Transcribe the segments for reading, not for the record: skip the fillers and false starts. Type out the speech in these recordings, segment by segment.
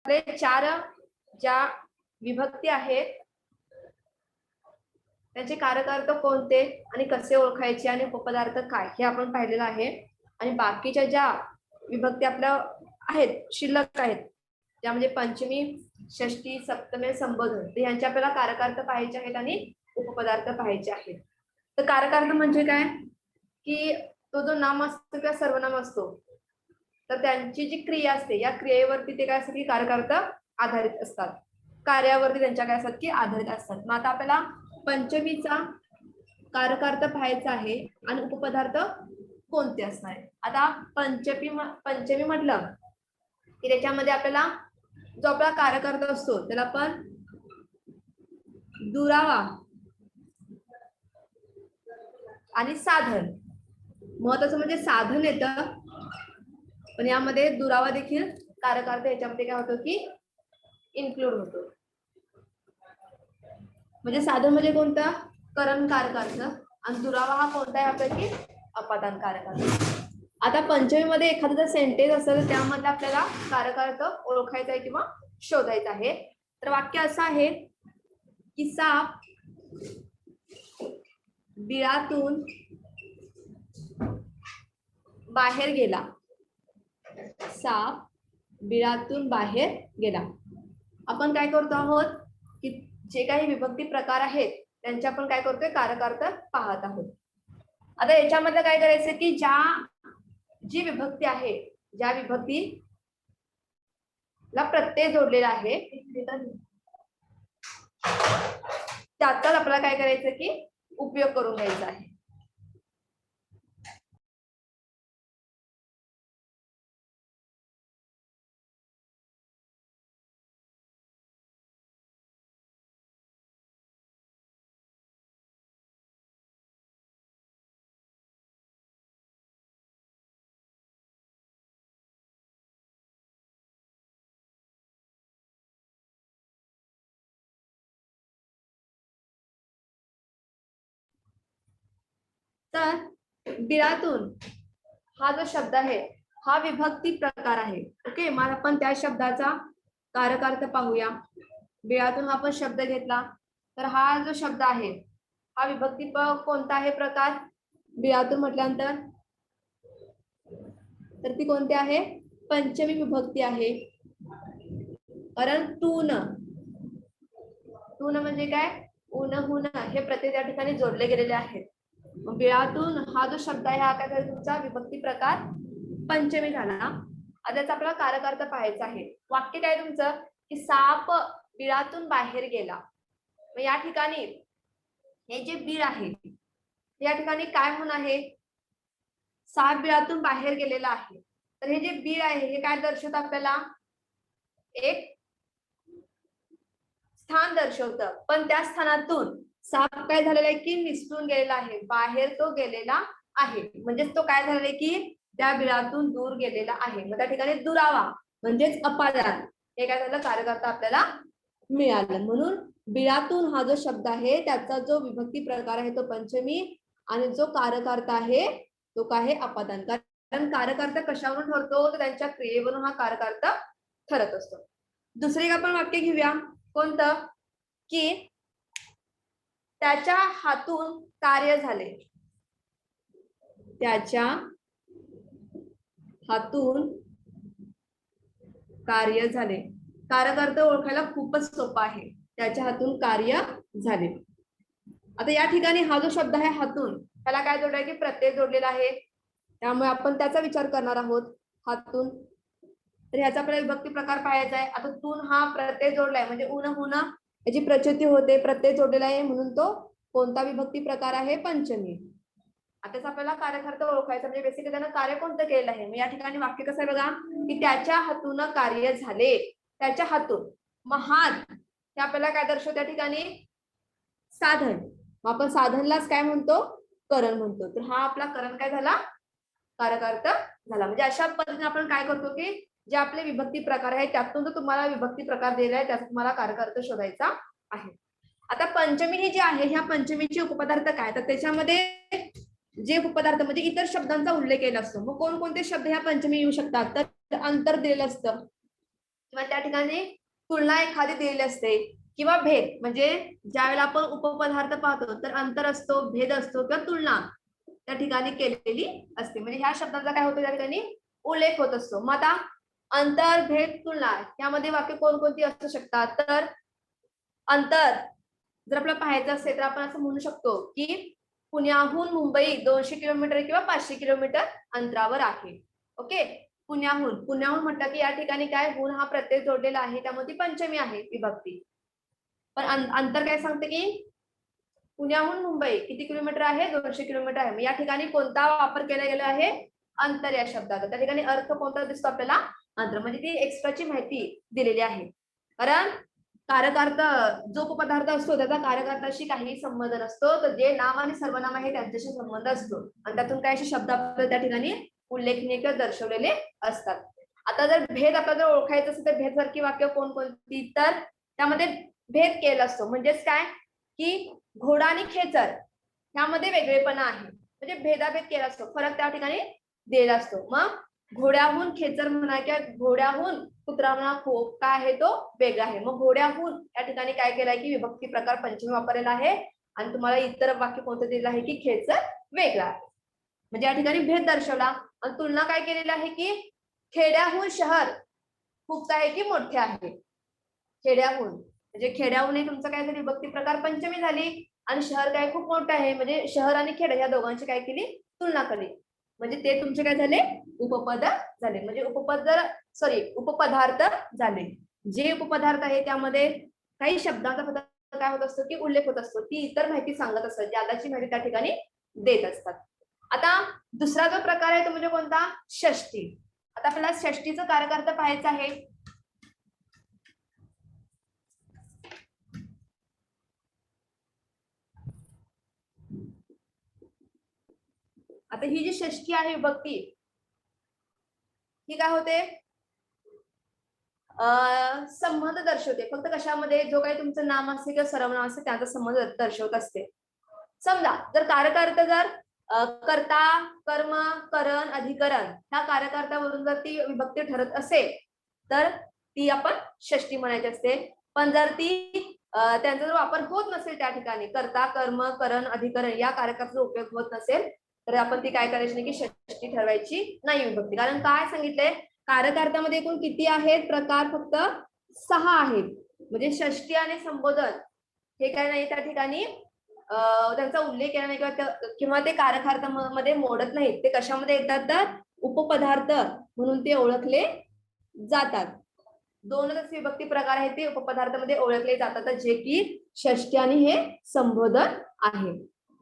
आपले चार ज्या विभक्ती आहेत त्यांचे कारक कोणते आणि कसे ओळखायचे आणि उपपदार्थ काय हे आपण पाहिलेलं आहे. आणि बाकीच्या ज्या विभक्ती आपल्या आहेत शिल्लक आहेत त्यामध्ये पंचमी, षष्टी, सप्तमी, संबोधन तर यांचे आपल्याला कारकार्थ पाहायचे आहेत आणि उपपदार्थ पाहायचे आहेत. तर कारकार्थ म्हणजे काय की तो जो नाम असतो किंवा सर्वनाम असतो तर त्यांची जी क्रिया असते या क्रियेवरती ते काय असतात की कारकार्थ आधारित असतात, कार्यावरती त्यांच्या काय असतात की आधारित असतात. मग आता आपल्याला पंचमीचा कारकार्थ पाहायचा आहे आणि उपपदार्थ कोणते असणार आहे. आता पंचमी म्हटलं की त्याच्यामध्ये आपल्याला जो आपला कारकार्थ असतो त्याला आपण दुरावा आणि साधन, महत्वाचं म्हणजे साधन येतं पण यामध्ये दुरावा देखील कारकार्थ याच्यामध्ये काय होतो की इन्क्लूड होतो. म्हणजे साधन म्हणजे कोणता करण कारकार्थ आणि दुरावा हा कोणता आहे आपल्याला की अपादान कारकार्थ. आता पंचमीमध्ये एखादं जर सेंटेन्स असेल त्यामध्ये आपल्याला कारकार्थ ओळखायचा आहे किंवा शोधायचा आहे. तर वाक्य असं आहे की साप बिळातून बाहेर गेला. साप बिळातून बाहेर गेला. आपण काय करतो आहोत की जे काही विभक्ती प्रकार आहेत त्यांचे आपण काय करतोय कारकार्थ पाहत आहोत. आता याच्यामध्ये काय करायचं की जी विभक्ती आहे ज्या विभक्तीला प्रत्यय जोडलेला आहे त्याचाच आपल्याला काय करायचं की उपयोग करून घ्यायचा आहे. तर बिळातून हा जो शब्द आहे हा विभक्ती प्रकार आहे. ओके, मग आपण त्या शब्दाचा कारकार्थ पाहूया. बिळातून हा आपण शब्द घेतला तर हा जो शब्द आहे हा विभक्ती कोणता आहे प्रकार बिळातून म्हटल्यानंतर तर ती कोणती आहे पंचमी विभक्ती आहे. कारण तून म्हणजे काय उन हुन हे प्रत्यय त्या ठिकाणी जोडले गेलेले आहेत. बिळातून हा जो शब्द आहे हा काय तुमचा विभक्ती प्रकार पंचमी झाला. आता त्याचा आपल्याला कारकार्थ पाहायचा आहे. वाक्य काय तुमचं की साप बिळातून बाहेर गेला. मग या ठिकाणी हे जे बीळ आहे या ठिकाणी काय म्हणून आहे साप बिळातून बाहेर गेलेला आहे. तर हे जे बीळ आहे हे काय दर्शवत आपल्याला एक स्थान दर्शवतं. पण त्या स्थानातून साप काय झालेला आहे की निसटून गेलेला आहे, बाहेर तो गेलेला आहे. म्हणजेच तो काय झालेला आहे की त्या बिळातून दूर गेलेला आहे. मग त्या ठिकाणी दुरावा म्हणजेच अपादान हे काय झालं कारकार्थ आपल्याला मिळालं. म्हणून बिळातून हा जो शब्द आहे त्याचा जो विभक्ती प्रकार आहे तो पंचमी आणि जो कारकार्थ आहे तो काय आहे अपादान. कारण कारकार्थ कशावरून ठरतो तर त्यांच्या क्रियेवरून हा कारकार्थ ठरत असतो. दुसरे एक आपण वाक्य घेऊया कोणतं की त्याच्या हातून कार्य झाले. त्याच्या हातून कार्य झाले. कारकार्थ ओळखायला खूपच सोपा आहे. त्याच्या हातून कार्य झाले. आता या ठिकाणी हा जो शब्द आहे हातून त्याला काय जोडलाय की प्रत्यय जोडलेला आहे. त्यामुळे आपण त्याचा विचार करणार आहोत हातून. तर ह्याचा आपल्याला विभक्ती प्रकार पाहायचा आहे. आता तून हा प्रत्यय जोडलाय म्हणजे उन हुन याची प्रचिती होते, प्रत्यय जोडलेला आहे म्हणून तो कोणता विभक्ती प्रकार आहे पंचमी. आता आपल्याला कारकार्थ ओळखायचा म्हणजे बेसिकली त्यानं कार्य कोणतं केलेलं आहे. मग या ठिकाणी वाक्य कसं आहे बघा की त्याच्या हातून कार्य झाले. त्याच्या हातून मग हात हे आपल्याला काय दर्शवतो त्या ठिकाणी साधन. मग आपण साधनलाच काय म्हणतो करण म्हणतो. तर हा आपला करण काय झाला कारकार्थ झाला. म्हणजे अशा पद्धतीने आपण काय करतो की जे आपले विभक्ती प्रकार आहेत त्यातून जो तुम्हाला विभक्ती प्रकार दिलेला आहे त्याचा तुम्हाला कारकार्थ शोधायचा आहे. आता पंचमी ही जी आहे ह्या पंचमीचे उपपदार्थ काय तर त्याच्यामध्ये जे उपपदार्थ म्हणजे इतर शब्दांचा उल्लेख केला असतो. मग कोणकोणते शब्द ह्या पंचमी येऊ शकतात तर अंतर दिलेलं असतं. किंवा त्या ठिकाणी तुलना एखादी दिलेली असते किंवा भेद, म्हणजे ज्यावेळेला आपण उपपदार्थ पाहतो तर अंतर असतो, भेद असतो किंवा तुलना त्या ठिकाणी केलेली असते. म्हणजे ह्या शब्दांचा काय होतो त्या ठिकाणी उल्लेख होत असतो. मग आता अंतर, भेद, तुलना यामध्ये वाक्य कोणकोणती असू शकतात? तर अंतर जर आपल्याला पाहायचं असेल तर आपण असं म्हणू शकतो की पुण्याहून मुंबई 200 किलोमीटर किंवा 500 किलोमीटर अंतरावर आहे. ओके, पुण्याहून म्हटलं की या ठिकाणी काय, हून हा प्रत्यय जोडलेला आहे, त्यामुळे ती पंचमी आहे विभक्ती. पण अंतर काय सांगते की पुण्याहून मुंबई किती किलोमीटर आहे? 200 किलोमीटर आहे. या ठिकाणी कोणता वापर केला गेला आहे? अंतर या शब्दाचा. त्या ठिकाणी अर्थ कोणता दिसतो आपल्याला? अंतर, म्हणजे ती एक्स्ट्राची माहिती दिलेली आहे. कारण कारकार्थ जो उपपदार्थ असतो त्याचा कारकार्थाशी काही संबंध नसतो, तर जे नाम आणि सर्वनाम आहे त्यांच्याशी संबंध असतो आणि त्यातून काही असे शब्द आपल्याला त्या ठिकाणी उल्लेखनीय किंवा दर्शवलेले असतात. आता जर भेद आपल्याला जर ओळखायचं असेल तर भेदसारखी वाक्य कोणकोणती? तर त्यामध्ये भेद केला असतो, म्हणजेच काय की घोडा आणि खेचर ह्यामध्ये वेगळेपणा आहे, म्हणजे भेदाभेद केला असतो, फरक त्या ठिकाणी दिलेला असतो. मग घोड्याहून खेचर म्हणा किंवा घोड्याहून कुत्रा म्हणा, खोप काय आहे तो वेगळा आहे. मग घोड्याहून या ठिकाणी काय केलंय की विभक्ती प्रकार पंचमी वापरलेला आहे आणि तुम्हाला इतर वाक्य कोणतं दिलेलं आहे की खेचर वेगळा आहे, म्हणजे या ठिकाणी भेद दर्शवला. आणि तुलना काय केलेली आहे की खेड्याहून शहर खूप आहे की मोठे आहे. खेड्याहून म्हणजे खेड्याहून तुमचं काय झाली विभक्ती प्रकार पंचमी झाली आणि शहर काय खूप मोठं आहे, म्हणजे शहर आणि खेड या दोघांची काय केली तुलना केली, म्हणजे ते तुमचे काय झाले उपपद झाले. म्हणजे उपपदार्थ झाले. जे उपपदार्थ आहे त्यामध्ये काही शब्दांचा फक्त काय होत असतो की उल्लेख होत असतो, ती इतर माहिती सांगत असतात, ज्यादाची माहिती त्या ठिकाणी देत असतात. आता दुसरा जो प्रकार आहे तो म्हणजे कोणता? षष्टी. आता आपल्याला षष्टीचं कारकार्थ पाहायचं आहे. आता ही जी षष्टी आहे विभक्ती ही काय होते? संबंध दर्शवते. फक्त कशामध्ये? जो काही तुमचं नाम असेल किंवा सर्वनाम असेल त्याचा संबंध दर्शवत असते. समजा जर कारकार्थ जर कर्ता, कर्म, करण, अधिकरण ह्या कारकार्थावरून जर ती विभक्ती ठरत असेल तर ती आपण षष्टी म्हणायची असते. पण जर ती त्यांचा जर वापर होत नसेल त्या ठिकाणी कर्ता, कर्म, करण, अधिकरण या कारकार्थाचा उपयोग होत नसेल तर आपण ती काय करायची नाही की षष्टी ठरवायची नाही विभक्ती. कारण काय सांगितलंय, कारकार्थामध्ये एकूण किती आहेत प्रकार? फक्त 6 आहेत. म्हणजे षष्टी आणि संबोधन हे काय नाही त्या ठिकाणी त्यांचा उल्लेख केला नाही किंवा ते कारकार्थामध्ये मोडत नाहीत. ते कशामध्ये येतात? तर उपपदार्थ म्हणून ते ओळखले जातात. दोनच विभक्ती प्रकार आहेत ते उपपदार्थामध्ये ओळखले जातात, जे की षष्टी आणि हे संबोधन आहे.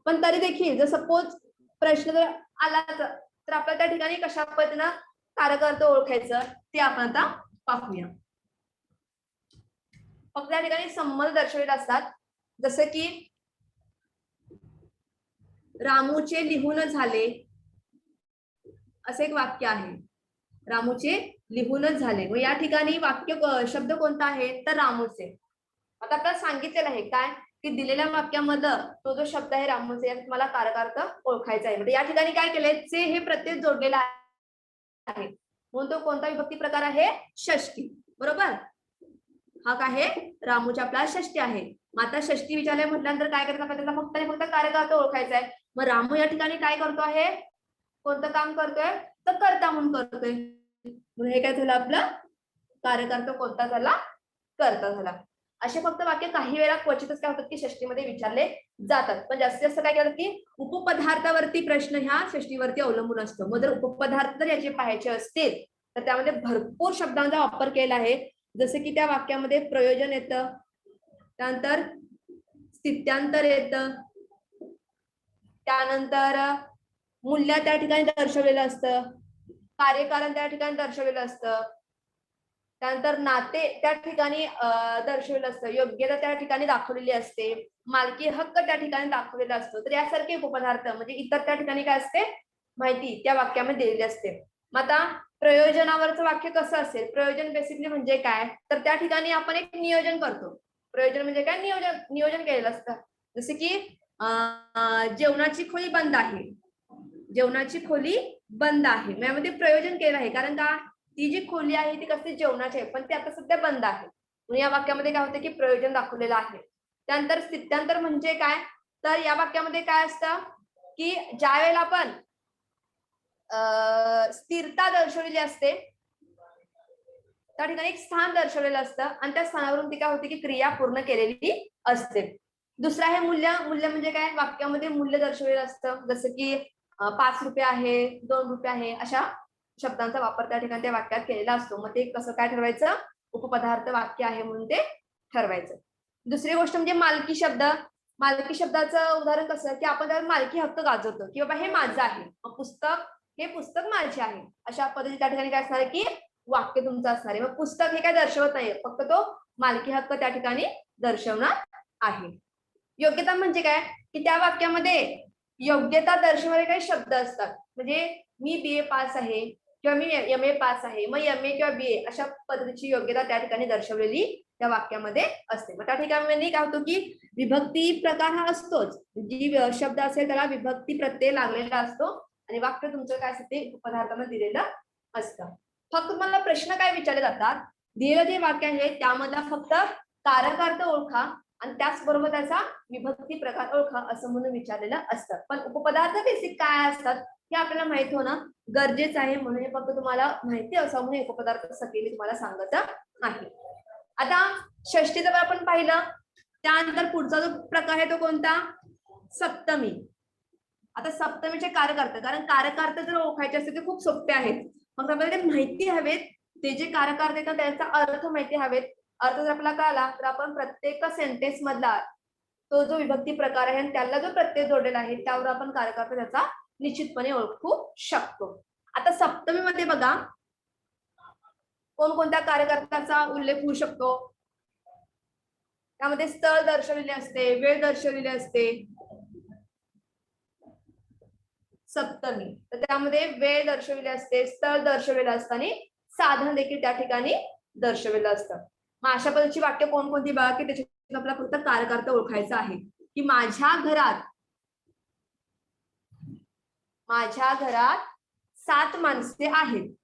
पण तरी देखील जर सपोज प्रश्न जर आला तर आपल्याला त्या ठिकाणी कशा पद्धतीनं कारकार्थ ओळखायचं ते आपण आता पाहूया. फक्त त्या ठिकाणी संबंध दर्शवलेले असतात, जसं की रामूचे लिहून झाले असे एक वाक्य आहे. रामूचे लिहूनच झाले. व या ठिकाणी वाक्य शब्द कोणता आहे? तर रामूचे. आता आपल्याला सांगितलेलं आहे काय की दिलेल्या वाक्यामधलं तो जो शब्द आहे रामूचे यात मला कारकार्थ ओळखायचा आहे. म्हणजे या ठिकाणी काय केलंय, चे हे प्रत्यय जोडलेला आहे म्हणून तो कोणता विभक्ती प्रकार आहे? षष्टी. बरोबर, हा काय आहे? रामूची आपला षष्टी आहे. मग आता षष्टी विचारले म्हटल्यानंतर काय करायचं आपल्याला? फक्त आणि फक्त कारकार्थ ओळखायचा आहे. मग रामू या ठिकाणी काय करतो आहे? कोणतं काम करतोय? तर कर्ता म्हणून करतोय. म्हणून हे काय झालं आपलं कारकार्थ कोणता झाला? कर्ता झाला. असे फक्त वाक्य काही वेळा क्वचितच काय होतात की षष्टीमध्ये विचारले जातात, पण जास्तीत जास्त काय करतात की उपपदार्थावरती प्रश्न ह्या षष्टीवरती अवलंबून असतो. मग जर उपपदार्थ जर याचे पाहायचे असतील तर त्यामध्ये भरपूर शब्दांचा वापर केला आहे. जसे की त्या वाक्यामध्ये प्रयोजन येतं, त्यानंतर स्थित्यांतर येतं, त्यानंतर मूल्य त्या ठिकाणी दर्शवलेलं असतं, कार्यकारण त्या ठिकाणी दर्शवलेलं असतं, त्यानंतर नाते त्या ठिकाणी दर्शवलेलं असतं, योग्यता त्या ठिकाणी दाखवलेली असते, मालकी हक्क त्या ठिकाणी दाखवलेला असतो. तर यासारखे उपपदार्थ म्हणजे इतर त्या ठिकाणी काय असते माहिती त्या वाक्यामध्ये दिलेली असते. मग आता प्रयोजनावरचं वाक्य कसं असेल? प्रयोजन बेसिकली म्हणजे काय? तर त्या ठिकाणी आपण एक नियोजन करतो. प्रयोजन म्हणजे काय? नियोजन केलेलं असतं. जसे की जेवणाची खोली बंद आहे, जेवणाची खोली बंद आहे, यामध्ये प्रयोजन केलं आहे. कारण का ती जी खोली आहे ती कसली जेवणाची आहे, पण ती आता सध्या बंद आहे. म्हणून या वाक्यामध्ये काय होतं की प्रयोजन दाखवलेलं आहे. त्यानंतर स्थित्यांतर म्हणजे काय, तर या वाक्यामध्ये काय असतं की ज्या वेळेला आपण स्थिरता दर्शवलेली असते त्या ठिकाणी एक स्थान दर्शवलेलं असतं आणि त्या स्थानावरून ती काय होते की क्रिया पूर्ण केलेली असते. दुसरं आहे मूल्य. मूल्य म्हणजे काय, वाक्यामध्ये मूल्य दर्शवलेलं असतं, जसं की 5 रुपये आहे, 2 रुपये आहे, अशा शब्दांचा वापर त्या ठिकाणी त्या वाक्यात केलेला असतो. मग ते कसं काय ठरवायचं, उपपदार्थ वाक्य आहे म्हणून ते ठरवायचं. दुसरी गोष्ट म्हणजे मालकी शब्द. मालकी शब्दाचं उदाहरण कसं की आपण त्यावर मालकी हक्क गाजवतो की बाबा हे माझं आहे, मग पुस्तक, हे पुस्तक माझे आहे, अशा पद्धतीने त्या ठिकाणी काय असणार आहे की वाक्य तुमचं असणार आहे. मग पुस्तक हे काय दर्शवत नाही, फक्त तो मालकी हक्क त्या ठिकाणी दर्शवणार आहे. योग्यता म्हणजे काय की त्या वाक्यामध्ये योग्यता दर्शवणारे काही शब्द असतात. म्हणजे मी BA पास आहे किंवा मी MA पास आहे, मग MA किंवा BA अशा पद्धतीची योग्यता त्या ठिकाणी दर्शवलेली त्या वाक्यामध्ये असते. मग त्या ठिकाणी काय होतं की विभक्ती प्रकार हा असतोच, जी शब्द असेल त्याला विभक्ती प्रत्यय लागलेला असतो आणि वाक्य तुमचं काय असतं ते उपपदार्थांना दिलेलं असतं. फक्त तुम्हाला प्रश्न काय विचारले जातात, दिलेलं जे वाक्य आहे त्यामधला फक्त कारकार्थ ओळखा आणि त्याचबरोबर त्याचा विभक्ती प्रकार ओळखा असं म्हणून विचारलेलं असतं. पण उपपदार्थ बेसिक काय असतात हे आपल्याला माहिती होणं गरजेचं आहे, म्हणून हे फक्त तुम्हाला माहिती असावं म्हणून उपपदार्थ सगळे मी तुम्हाला सांगत आहे. आता षष्टी जर आपण पाहिलं, त्यानंतर पुढचा जो प्रकार आहे तो कोणता, सप्तमी. आता सप्तमीचे कारकार्थ, कारण कारकार्थ जर ओळखायचे असते ते खूप सोपे आहेत. मग आपल्याला ते माहिती हवेत, ते जे कारकार्थ येतात त्याचा अर्थ माहिती हवेत. अर्थ जर आपल्याला कळला तर आपण प्रत्येक सेंटेन्स मधला तो जो विभक्ती प्रकार आहे आणि त्याला जो प्रत्यय जोडलेला आहे त्यावर आपण कारकार्थ त्याचा निश्चितपणे ओळखू शकतो. आता सप्तमीमध्ये बघा कोणकोणत्या कारकार्थाचा उल्लेख होऊ शकतो. त्यामध्ये स्थळ दर्शवलेले असते, वेळ दर्शवलेली असते सप्तमी, तर त्यामध्ये वेळ दर्शवलेली असते, स्थळ दर्शवलेलं असतं आणि साधन देखील त्या ठिकाणी दर्शवलेलं असतं. मग अशा पद्धतीची वाक्य कोणकोणती बघा की त्याच्यात आपल्याला फक्त कारकार्थ ओळखायचा आहे की माझ्या घरात 7 माणसे आहेत.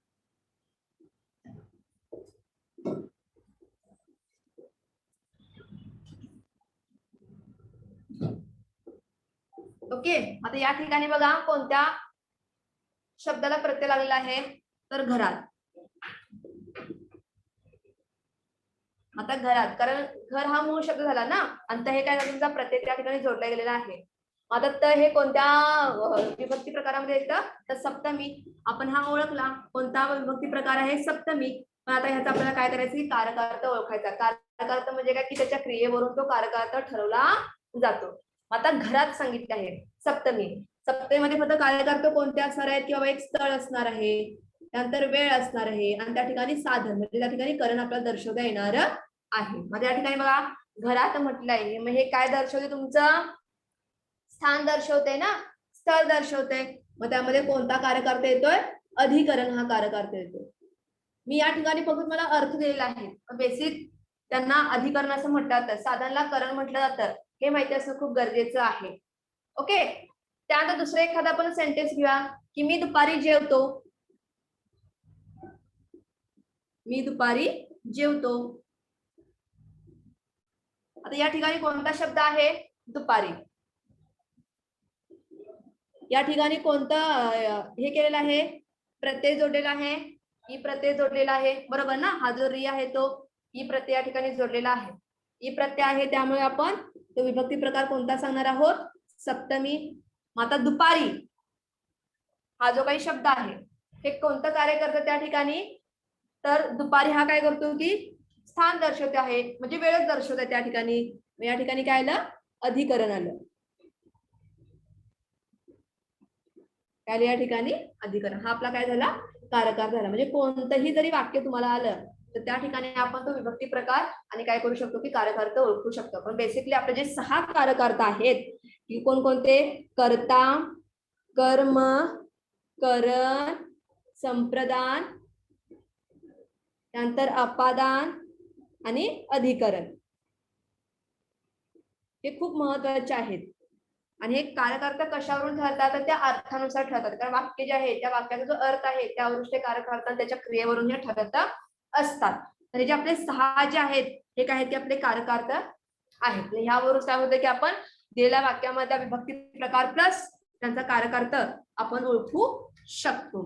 ओके, आता या ठिकाणी बघा कोणत्या शब्दाला प्रत्यय लागलेला आहे, तर घरात. आता घरात, कारण घर हा मूळ शब्द झाला ना आणि हे काय तुमचा प्रत्यय त्या ठिकाणी जोडला गेलेला आहे. आता तर हे कोणत्या विभक्ती प्रकारामध्ये येतं, तर सप्तमी. आपण हा ओळखला कोणता विभक्ती प्रकार आहे, सप्तमी. पण आता ह्याचा आपल्याला काय करायचं की कारकार्थ ओळखायचा. कारकार्थ म्हणजे काय की त्याच्या क्रियेवरून तो कारकार्थ ठरवला जातो. आता घरात सांगितले आहे सप्तमी. सप्तमीमध्ये फक्त कारकार्थ कोणते असणार आहेत, किंवा एक स्थळ असणार आहे, त्यानंतर वेळ असणार आहे आणि त्या ठिकाणी साधन म्हणजे त्या ठिकाणी करण आपल्याला दर्शवता येणार आहे. मग या ठिकाणी बघा घरात म्हटलं आहे, मग हे काय दर्शवते, तुमचं स्थान दर्शवते ना, स्थळ दर्शवते. मग त्यामध्ये कोणता कारकार्थ येतोय, अधिकरण हा कारकार्थ येतोय. मी या ठिकाणी फक्त मला अर्थ दिलेला आहे. बेसिक त्यांना अधिकरण असं म्हटलं, साधनला करण म्हटलं जातं, हे माहिती असणं खूप गरजेचं आहे. ओके, त्यानंतर दुसरं एखादा आपण सेंटेन्स घेऊया की मी दुपारी जेवतो. मी दुपारी जेवतो. आता या ठिकाणी कोणता शब्द आहे, दुपारी. या ठिकाणी कोणतं हे केलेलं आहे, प्रत्यय जोडलेला आहे, ई प्रत्यय जोडलेला आहे, बरोबर ना. हा जो री आहे तो ई प्रत्यय या ठिकाणी जोडलेला आहे. ई प्रत्यय आहे त्यामुळे आपण तो विभक्ती प्रकार कोणता सांगणार आहोत, सप्तमी. आता दुपारी हा जो काही शब्द आहे हे कोणतं कार्य करतं त्या ठिकाणी, तर दुपारी हा काय करतो की स्थान दर्शवते आहे, म्हणजे वेळच दर्शवते त्या ठिकाणी. या ठिकाणी काय आलं, अधिकरण आलं. काय या ठिकाणी अधिकरण, हा आपला काय झाला, कारकार झाला. म्हणजे कोणतंही जरी वाक्य तुम्हाला आलं तर त्या ठिकाणी आपण तो विभक्ती प्रकार आणि काय करू शकतो की कारकार्थ ओळखू शकतो. पण बेसिकली आपले जे 6 कारकार्थ आहेत की कोणकोणते, कर्ता, कर्म, करण, संप्रदान, त्यानंतर अपादान आणि अधिकरण, हे खूप महत्वाचे आहेत. आणि हे कारक कशावरून ठरतात तर त्या अर्थानुसार ठरतात, कारण वाक्य जे आहे त्या वाक्याचा जो अर्थ आहे त्यावरून ते कारक त्याच्या क्रियेवरून हे ठरत असतात. तर हे जे आपले 6 जे आहेत हे काय आहेत ते आपले कारकार्थ आहेत. ह्यावरून काय होतं की आपण दिलेल्या वाक्यामध्ये विभक्ती प्रकार प्लस त्यांचा कारकार्थ आपण ओळखू शकतो.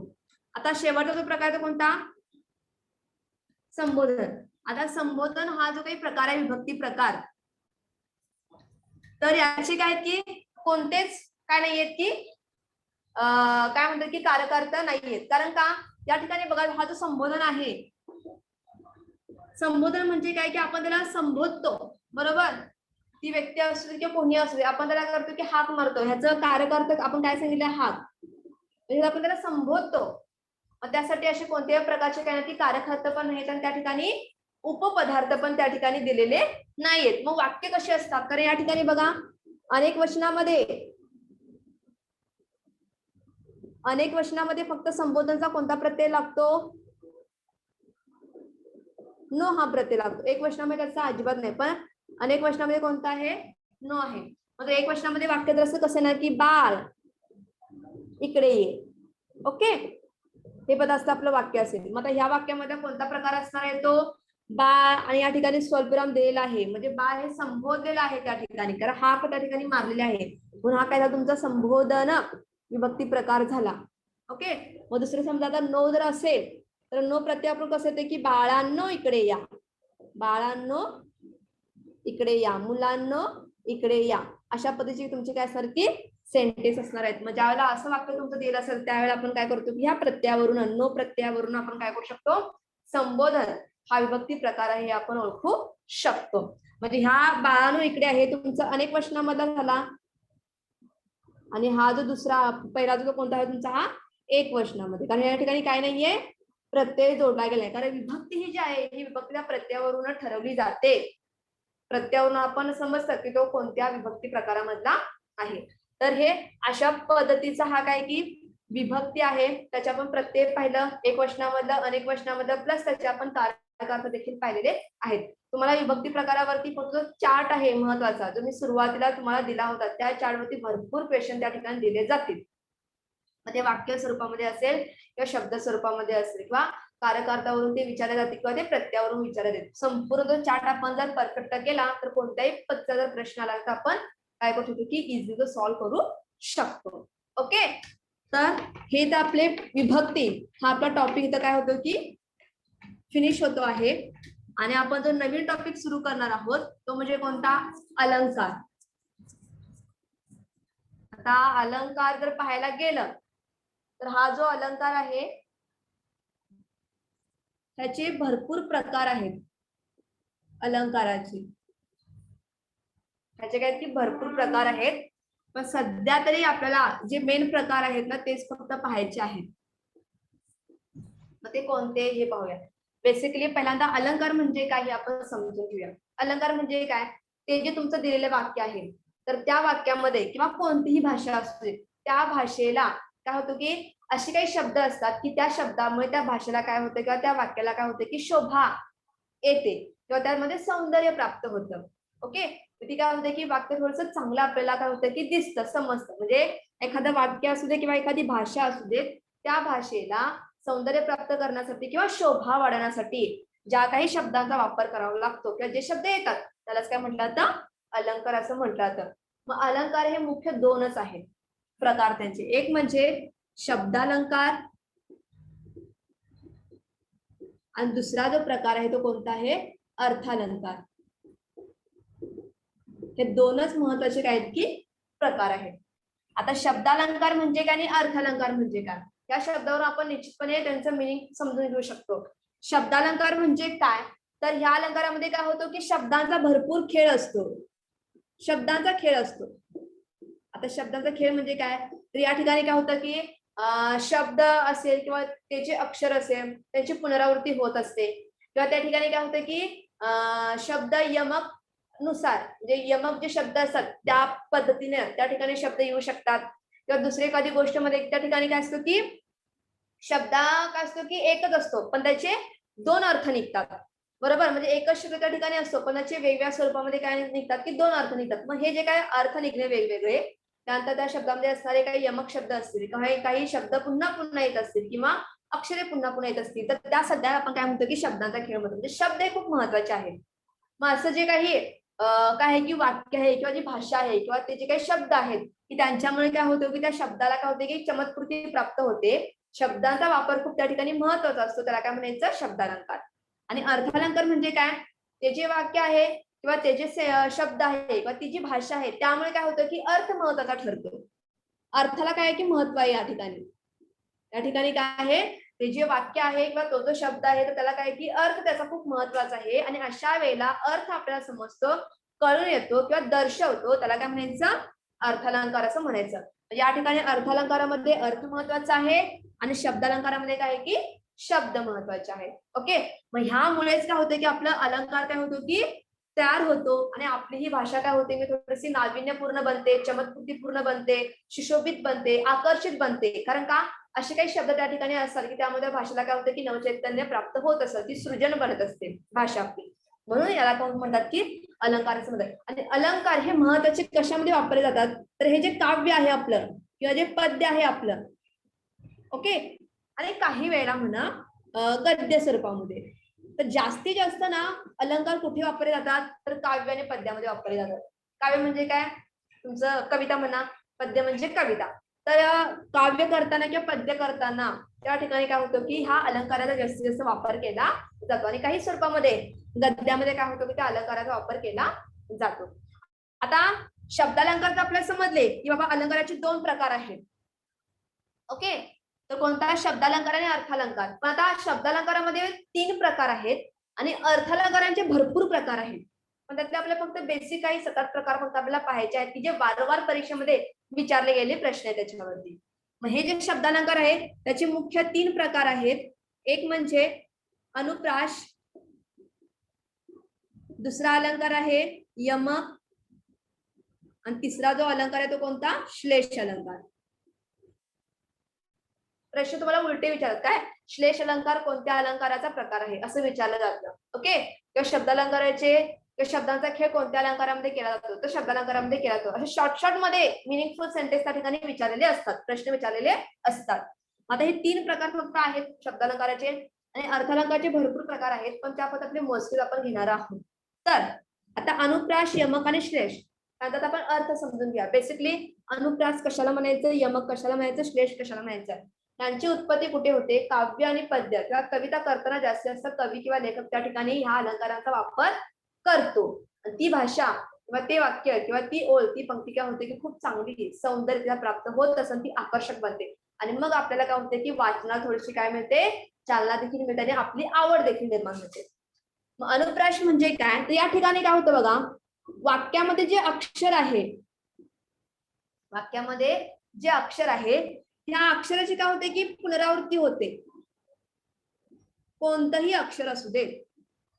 आता शेवटचा जो प्रकार तो कोणता? संबोधन. आता संबोधन हा जो काही प्रकार आहे विभक्ती प्रकार, तर याचे काय की कोणतेच काय नाहीयेत की काय म्हणतात की कारकार्थ नाहीयेत. कारण का या ठिकाणी बघा हा जो संबोधन आहे, संबोधन म्हणजे काय की आपण त्याला संबोधतो, बरोबर? ती व्यक्ती असू दे किंवा कोणी असू दे, आपण त्याला करतो की हाक मारतो. ह्याचं कारकार्थ आपण काय सांगितलं? हाक. म्हणजे आपण त्याला संबोधतो. त्यासाठी असे कोणत्याही प्रकारचे काय नाही कारकार्थ पण नाहीत आणि त्या ठिकाणी उपपदार्थ पण त्या ठिकाणी दिलेले नाहीयेत. मग वाक्य कशी असतात? तर या ठिकाणी बघा अनेक वचनामध्ये फक्त संबोधनचा कोणता प्रत्यय लागतो? नो हा प्रत्यय लागतो. एक वचनामध्ये त्याचा अजिबात नाही, पण अनेक वचनामध्ये कोणता आहे? नो आहे. मग एक वचनामध्ये वाक्य तर असं कसं ना की बाळ इकडे ये. ओके, हे पदार्थ आपलं वाक्य असेल. मग ह्या वाक्यामध्ये कोणता प्रकार असणार आहे? तो बाळ आणि या ठिकाणी स्वल्पविराम दिलेला आहे, म्हणजे बाळ हे संबोधलेलं आहे त्या ठिकाणी, कारण हा त्या ठिकाणी मारलेला आहे म्हणून हा काय झाला तुमचा संबोधन विभक्ती प्रकार झाला. ओके, मग दुसरं समजा आता नो जर असेल तर नो प्रत्यय आपण कसं येते की बाळांनो इकडे या, बाळांनो इकडे या, मुलांनो इकडे या, अशा पद्धतीची तुमची काय असणार की सेंटेन्स असणार आहेत. मग ज्यावेळेला असं वाक्य तुमचं दिलं असेल त्यावेळेला आपण काय करतो की ह्या प्रत्ययावरून नो प्रत्ययावरून आपण काय करू शकतो? संबोधन हा विभक्ती प्रकार आहे हे आपण ओळखू शकतो. म्हणजे ह्या बाळांनो इकडे आहे तुमचा अनेक वचनामधला झाला आणि हा जो दुसरा पहिला जो कोणता आहे तुमचा हा एक वचनामध्ये, कारण या ठिकाणी काय नाहीये प्रत्यय जोडला गेलाय, कारण विभक्ती ही जी आहे ही विभक्तीला प्रत्ययावरून ठरवली जाते. प्रत्ययावरून आपण समजतं की तो कोणत्या विभक्ती प्रकारामधला आहे. तर हे अशा पद्धतीचा हा काय की विभक्ती आहे, त्याच्या आपण प्रत्यय पाहिलं, एक वचनामधलं अनेक वचनामधलं प्लस त्याचे आपण कारकार्थ देखील पाहिलेले आहेत. तुम्हाला विभक्ती प्रकारावरती फक्त चार्ट आहे महत्वाचा, जो मी सुरुवातीला तुम्हाला दिला होता, त्या चार्टवरती भरपूर क्वेश्चन त्या ठिकाणी दिले जातील. मग ते वाक्य स्वरूपामध्ये असेल किंवा शब्द स्वरूपामध्ये असेल किंवा कारकार्थावरून ते विचारले जाते किंवा ते प्रत्ययावरून विचारले जाते. संपूर्ण जो चार्ट आपण जर परफेक्ट केला तर कोणत्याही पद्धतीचा जर प्रश्न आला तर आपण काय करू शकतो की इझिली तो सॉल्व्ह करू शकतो. ओके, तर हे तर आपले विभक्ती हा आपला टॉपिक इथं काय होतो की फिनिश होतो आहे. आणि आपण जो नवीन टॉपिक सुरू करणार आहोत तो म्हणजे कोणता? अलंकार. आता अलंकार जर पाहायला गेलं तर हा जो अलंकार आहे त्याचे भरपूर प्रकार आहेत. अलंकाराचे त्याचे काय की भरपूर प्रकार आहेत, पण सध्या तरी आपल्याला जे मेन प्रकार आहेत ना तेच फक्त पाहायचे आहेत. मग ते कोणते हे पाहूया. बेसिकली पहिल्यांदा अलंकार म्हणजे काय हे आपण समजून घेऊया. अलंकार म्हणजे काय? ते जे तुमचं दिलेलं वाक्य आहे तर त्या वाक्यामध्ये किंवा कोणतीही भाषा असू दे त्या भाषेला काय होतं की असे काही शब्द असतात की त्या शब्दामुळे त्या भाषेला काय होतं किंवा त्या वाक्याला काय होतं की शोभा येते किंवा त्यामध्ये सौंदर्य प्राप्त होतं. ओके, ती काय होते की वाक्य थोडंसं चांगलं आपल्याला काय होतं की दिसतं, समजतं. म्हणजे एखादं वाक्य असू दे किंवा एखादी भाषा असू दे त्या भाषेला सौंदर्य प्राप्त करण्यासाठी किंवा शोभा वाढवण्यासाठी ज्या काही शब्दांचा वापर करावा लागतो किंवा जे शब्द येतात त्यालाच काय म्हटलं जातं? अलंकार असं म्हटलं जातं. मग अलंकार हे मुख्य दोनच आहेत प्रकार त्यांचे, एक म्हणजे शब्दालंकार आणि दुसरा जो प्रकार आहे तो कोणता आहे? अर्थालंकार. हे दोनच महत्वाचे काय आहेत की प्रकार आहेत. आता शब्दालंकार म्हणजे काय आणि अर्थालंकार म्हणजे काय या शब्दावर आपण निश्चितपणे त्यांचं मिनिंग समजून घेऊ शकतो. शब्दालंकार म्हणजे काय तर ह्या अलंकारामध्ये काय होतं की शब्दांचा भरपूर खेळ असतो. शब्दांचा खेळ असतो. आता शब्दांचा खेळ म्हणजे काय तर या ठिकाणी काय होतं की शब्द असेल किंवा त्याचे अक्षर असेल त्याची पुनरावृत्ती होत असते किंवा त्या ठिकाणी काय होतं की शब्द यमक नुसार म्हणजे यमक जे शब्द असतात त्या पद्धतीने त्या ठिकाणी शब्द येऊ शकतात किंवा दुसरी एखादी गोष्टमध्ये त्या ठिकाणी काय असतं की शब्द काय असतो की एकच असतो पण त्याचे दोन अर्थ निघतात. बरोबर, म्हणजे एकच शब्द त्या ठिकाणी असतो पण त्याचे वेगवेगळ्या स्वरूपामध्ये काय निघतात की दोन अर्थ निघतात. मग हे जे काय अर्थ निघणे वेगवेगळे त्यानंतर त्या शब्दामध्ये असणारे काही यमक शब्द असतील, काही शब्द पुन्हा पुन्हा येत असतील किंवा अक्षरे पुन्हा पुन्हा येत असतील, तर त्या सध्या आपण काय म्हणतो की शब्दांचा खेळ म्हणतो. म्हणजे शब्द हे खूप महत्वाचे आहेत. मग असं जे काही काय आहे की वाक्य आहे किंवा जी भाषा आहे किंवा ते जे काही शब्द आहेत की त्यांच्यामुळे काय होतं की त्या शब्दाला काय होते की चमत्कृती प्राप्त होते. शब्दांचा वापर खूप त्या ठिकाणी महत्वाचा असतो. त्याला काय म्हणायचं? शब्दालंकार. आणि अर्थालंकार म्हणजे काय? ते जे वाक्य आहे किंवा ते जे शब्द आहे किंवा ती जी भाषा आहे त्यामुळे काय होतं की अर्थ महत्वाचा ठरतो. अर्थाला काय आहे की महत्व आहे या ठिकाणी. या ठिकाणी काय आहे? ते जे वाक्य आहे किंवा तो जो शब्द आहे तर त्याला काय की अर्थ त्याचा खूप महत्वाचा आहे आणि अशा वेळेला अर्थ आपल्याला समजतो, कळून येतो किंवा दर्शवतो, त्याला काय म्हणायचं? अर्थालंकार असं म्हणायचं. या ठिकाणी अर्थालंकारामध्ये अर्थ महत्वाचा आहे आणि शब्दालंकारामध्ये काय आहे की शब्द महत्वाचे आहे. ओके, मग ह्यामुळेच काय होतं की आपलं अलंकार काय होतो की तयार होतो आणि आपली ही भाषा काय होते की थोडीशी नाविन्यपूर्ण बनते, चमत्कृतीपूर्ण बनते, सुशोभित बनते, आकर्षित बनते. कारण का? असे काही शब्द त्या ठिकाणी असतात की त्यामध्ये भाषेला काय होतं की नवचैतन्य प्राप्त होत असतं, ती सृजन बनत असते भाषा आपली. म्हणून याला कोण म्हणतात की अलंकार असं म्हणतात. आणि अलंकार हे महत्वाचे कशामध्ये वापरले जातात? तर हे जे काव्य आहे आपलं किंवा जे पद्य आहे आपलं, ओके, आणि काही वेळा म्हणा गद्य स्वरूपामध्ये. तर जास्तीत जास्त ना अलंकार कुठे वापरले जातात? तर काव्य आणि पद्यामध्ये वापरले जातात. काव्य म्हणजे काय? तुमचं कविता म्हणा, पद्य म्हणजे कविता. तर काव्य करताना किंवा पद्य करताना त्या ठिकाणी काय होतं की हा अलंकाराचा जास्तीत जास्त वापर केला जातो आणि काही स्वरूपामध्ये गद्यामध्ये काय होतं की त्या अलंकाराचा वापर केला जातो. आता शब्दालंकार तर आपल्याला समजले की बाबा अलंकाराचे 2 प्रकार आहेत. ओके, तर कोणता? शब्दालंकार आणि अर्थालंकार. पण आता शब्दालंकारामध्ये 3 प्रकार आहेत आणि अर्थालंकारांचे भरपूर प्रकार आहेत. पण त्यातले आपल्याला फक्त बेसिक काही 7-8 प्रकार फक्त आपल्याला पाहायचे आहेत की जे वारंवार परीक्षेमध्ये विचारले गेले प्रश्न आहे त्याच्यावरती. मग हे जे शब्दालंकार आहेत त्याचे मुख्य 3 प्रकार आहेत. एक म्हणजे अनुप्रास, दुसरा अलंकार आहे यमक आणि तिसरा जो अलंकार आहे तो कोणता? श्लेष अलंकार. प्रश्न तुम्हाला उलटे विचारतात काय? श्लेष अलंकार कोणत्या अलंकाराचा प्रकार आहे असं विचारलं जातं. ओके, किंवा शब्दालंकाराचे किंवा शब्दांचा खेळ कोणत्या अलंकारामध्ये केला जातो? तर शब्दालंकारामध्ये केला जातो. असे शॉर्ट मध्ये मिनिंगफुल सेंटेन्स त्या ठिकाणी विचारलेले असतात, प्रश्न विचारलेले असतात. आता हे 3 प्रकार फक्त आहेत शब्दालंकाराचे आणि अर्थालंकाराचे भरपूर प्रकार आहेत, पण त्यापैकी आपले मोजके आपण घेणार आहोत. तर आता अनुप्रास, यमक आणि श्लेष त्यात आपण अर्थ समजून घ्या. बेसिकली अनुप्रास कशाला म्हणायचं, यमक कशाला म्हणायचं, श्लेष कशाला म्हणायचं. त्यांची उत्पत्ती कुठे होते? काव्य आणि पद्य किंवा कविता करताना जास्तीत जास्त कवी किंवा लेखक त्या ठिकाणी ह्या अलंकारांचा वापर करतो. ती भाषा किंवा ते वाक्य किंवा ती ओळ, ती पंक्ती काय होते की खूप चांगली सौंदर्य प्राप्त होत असून ती आकर्षक बनते आणि मग आपल्याला काय होते की वाचनात थोडीशी काय मिळते? चालना देखील मिळते आणि आपली आवड देखील निर्माण होते. मग अनुप्रास म्हणजे काय? तर या ठिकाणी काय होतं बघा, वाक्यामध्ये जे अक्षर आहे, वाक्यामध्ये जे अक्षर आहे त्या अक्षराची काय होते की पुनरावृत्ती होते. कोणतंही अक्षर असू दे,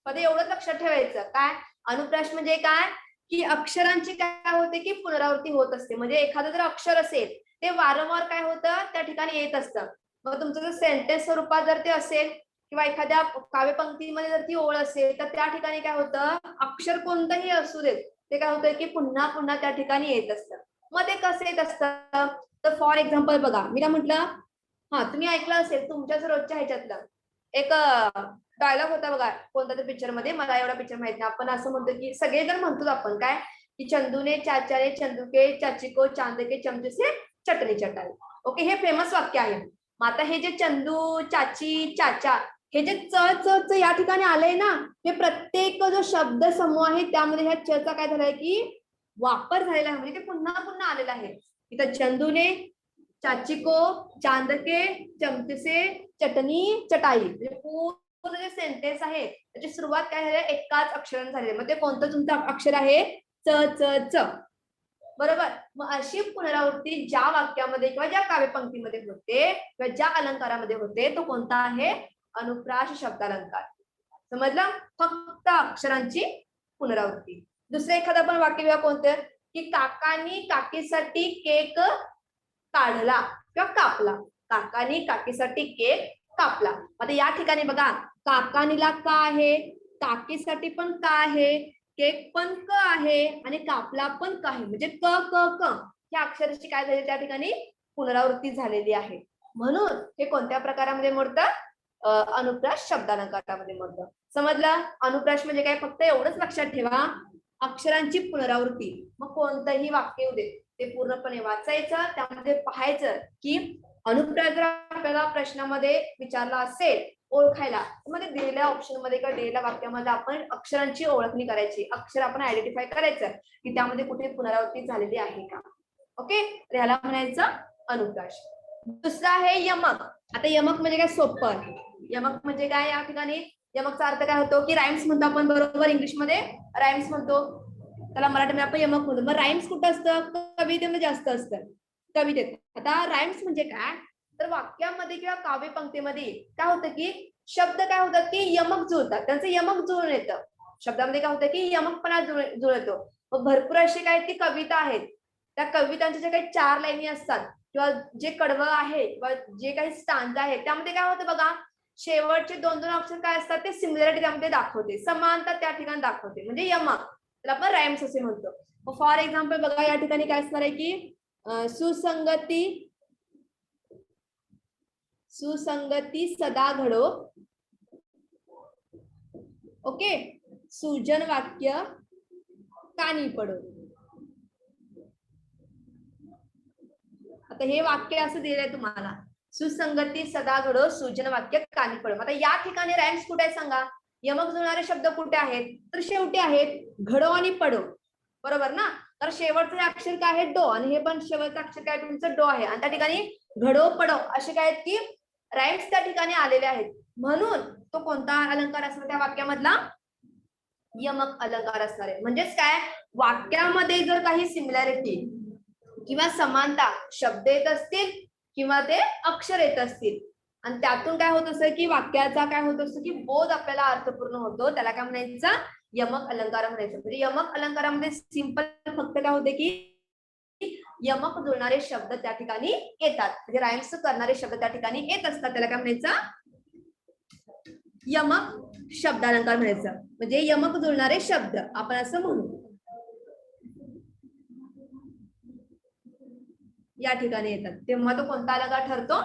पण एवढंच लक्षात ठेवायचं. काय? अनुप्रास म्हणजे काय? की अक्षरांची काय होते की पुनरावृत्ती होत असते. म्हणजे एखादं जर अक्षर असेल ते वारंवार काय होतं त्या ठिकाणी येत असतं. मग तुमचं जर सेंटेन्स स्वरूपात जर ते असेल किंवा एखाद्या काव्यपंक्तीमध्ये जर ती ओळ असेल तर त्या ठिकाणी काय होतं, अक्षर कोणतंही असू देत ते काय होतं की पुन्हा पुन्हा त्या ठिकाणी येत असतं. मग ते कसं येत असतं? तर फॉर एक्झाम्पल बघा, मी काय म्हटलं, हा तुम्ही ऐकलं असेल तुमच्याच रोजच्या ह्याच्यातलं एक डायलॉग होता बघा कोणत्या तरी पिक्चर मध्ये, मला एवढा पिक्चर माहित नाही. आपण असं म्हणतो की सगळेजण म्हणतो आपण काय की चंदूने चाचा चंदू के चाची को चांद के चमचे से चटणी चटाई. ओके, हे फेमस वाक्य आहे. मग आता हे जे चंदू, चाची, चाचा हे जे च या ठिकाणी आलंय ना, हे प्रत्येक जो शब्द समूह आहे त्यामध्ये ह्या च चा काय झालाय की वापर झालेला आहे. म्हणजे ते पुन्हा पुन्हा आलेला आहे. इथं चंदूने चाची को चांद के चमचे से चटणी चटाई, म्हणजे पूर्ण जे सेंटेन्स आहे त्याची सुरुवात काय झाली? एकाच अक्षराने झाली. मग ते कोणतं तुमचं अक्षर आहे? च च च. बरोबर. मग अशी पुनरावृत्ती ज्या वाक्यामध्ये किंवा ज्या काव्यपंक्तीमध्ये होते किंवा ज्या अलंकारामध्ये होते तो कोणता आहे? अनुप्रास शब्दालंकार. समजलं? फक्त अक्षरांची पुनरावृत्ती. दुसरं एखादं पण वाक्य किंवा कोणतं की काकांनी काकीसाठी केक काढला किंवा कापला. काकांनी काकीसाठी केक कापला. आता या ठिकाणी बघा, काकानीला का आहे, काकीसाठी पण का आहे, केक पण क आहे आणि कापला पण का आहे, म्हणजे क क क. ह्या अक्षराची काय झाली त्या ठिकाणी पुनरावृत्ती झालेली आहे. म्हणून हे कोणत्या प्रकारामध्ये मोडतं? अनुप्रास शब्दालंकारामध्ये मोडतं. समजलं? अनुप्रास म्हणजे काय? फक्त एवढंच लक्षात ठेवा, अक्षरांची पुनरावृत्ती. मग कोणतंही वाक्य येऊ दे ते पूर्णपणे वाचायचं, त्यामध्ये पाहायचं की अनुप्रास जर आपल्याला प्रश्नामध्ये विचारला असेल ओळखायला, मध्ये दिलेल्या ऑप्शन मध्ये किंवा दिलेल्या वाक्यामध्ये आपण अक्षरांची ओळखणी करायची, अक्षर आपण आयडेंटिफाय करायचं की त्यामध्ये कुठे पुनरावृत्ती झालेली आहे का. ओके, तर ह्याला म्हणायचं अनुप्रास. दुसरा आहे यमक. आता यमक म्हणजे काय? सोपं. यमक म्हणजे काय? या ठिकाणी यमकचा अर्थ काय होतो की राईम्स म्हणतो आपण, बरोबर? इंग्लिशमध्ये राईम्स म्हणतो, त्याला मराठीमध्ये आपण यमक म्हणतो. मग राईम्स कुठं असतं? कवितेमध्ये जास्त असतं, कवितेत. आता राईम्स म्हणजे काय? तर वाक्यामध्ये किंवा काव्य पंक्तीमध्ये काय होतं की शब्द काय होतात की यमक जुळतात, त्यांचं यमक जुळून येतं. शब्दामध्ये काय होतं की यमकपणा जुळून येतो. मग भरपूर अशी काय ती कविता आहेत, त्या कवितांच्या ज्या काही 4 लाईनी असतात किंवा जे कडवं आहे किंवा जे काही स्टांजा आहे त्यामध्ये काय होतं बघा, शेवटचे 2-2 अक्षर काय असतात ते सिमिलॅरिटी त्यामध्ये दाखवते, समानता त्या ठिकाणी दाखवते, म्हणजे यमक. त्याला आपण राईम्स असे म्हणतो. मग फॉर एक्झाम्पल बघा, या ठिकाणी काय असणार आहे की सुसंगती सदा घडो. ओके, सुजन वाक्य कानी पडो. आता हे वाक्य असं दिलंय तुम्हाला, सुसंगती सदा घडो, सुजन वाक्य कानी पडो. आता या ठिकाणी राईम्स कुठे आहे सांगा? यमक जुळणारे शब्द कुठे आहेत? तर शेवटी आहेत, घडो आणि पडो, बरोबर ना? तर शेवटचं अक्षर काय आहे? डो, आणि हे पण शेवटचं अक्षर काय तुमचं? डो आहे. आणि त्या ठिकाणी घडो पडो असे काय आहेत की राईम्स त्या ठिकाणी आलेले आहेत. म्हणून तो कोणता अलंकार असणार त्या वाक्यामधला? यमक अलंकार असणार आहे. म्हणजेच काय, वाक्यामध्ये जर काही सिमिलॅरिटी किंवा समानता शब्द येत असतील किंवा ते अक्षर येत असतील आणि त्यातून काय होत असतं की वाक्याचा काय होत असतो की बोध आपल्याला अर्थपूर्ण होतो, त्याला काय म्हणायचं? यमक अलंकार म्हणायचं. म्हणजे यमक अलंकारामध्ये सिंपल फक्त काय होते की यमक जुळणारे शब्द त्या ठिकाणी येतात, म्हणजे राईम्स करणारे शब्द त्या ठिकाणी येत असतात, त्याला काय म्हणायचं? यमक शब्दालंकार म्हणायचं. म्हणजे यमक जुळणारे शब्द आपण असं म्हणू, या ठिकाणी येतात तेव्हा तो कोणता अलंकार ठरतो?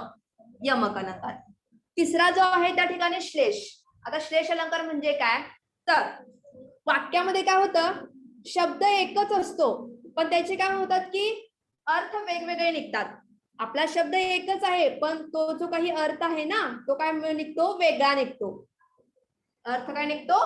यमक अलंकार. तिसरा जो आहे त्या ठिकाणी श्लेष. आता श्लेष अलंकार म्हणजे काय? तर वाक्यामध्ये काय होतं, शब्द एकच असतो पण त्याचे काय होतात की अर्थ वेगवेगळे निघतात. आपला शब्द एकच आहे पण तो जो काही अर्थ आहे ना तो काय निघतो? वेगळा निघतो. अर्थ काय निघतो?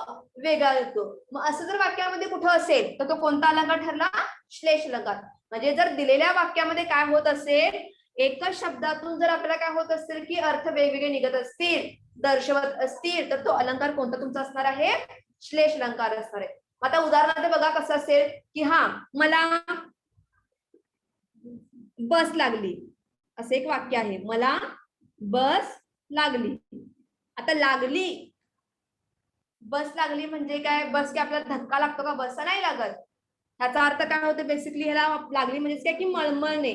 वेगळा निघतो. मग असं जर वाक्यामध्ये कुठं असेल तर तो कोणता अलंकार ठरला? श्लेष अलंकार. म्हणजे जर दिलेल्या वाक्यामध्ये काय होत असेल, एकच शब्दातून जर आपल्याला काय होत असेल की अर्थ वेगवेगळे निघत असतील, दर्शवत असतील, तर तो अलंकार कोणता तुमचा असणार आहे? श्लेष अलंकार असणार आहे. आता उदाहरणार्थ बघा कसं असेल की हा मला बस लागली, असं एक वाक्य आहे, मला बस लागली. आता लागली, बस लागली म्हणजे काय? बस की आपल्याला धक्का लागतो का? बस नाही लागत. ह्याचा अर्थ काय होतो बेसिकली, ह्याला लागली म्हणजे काय की मळमळणे,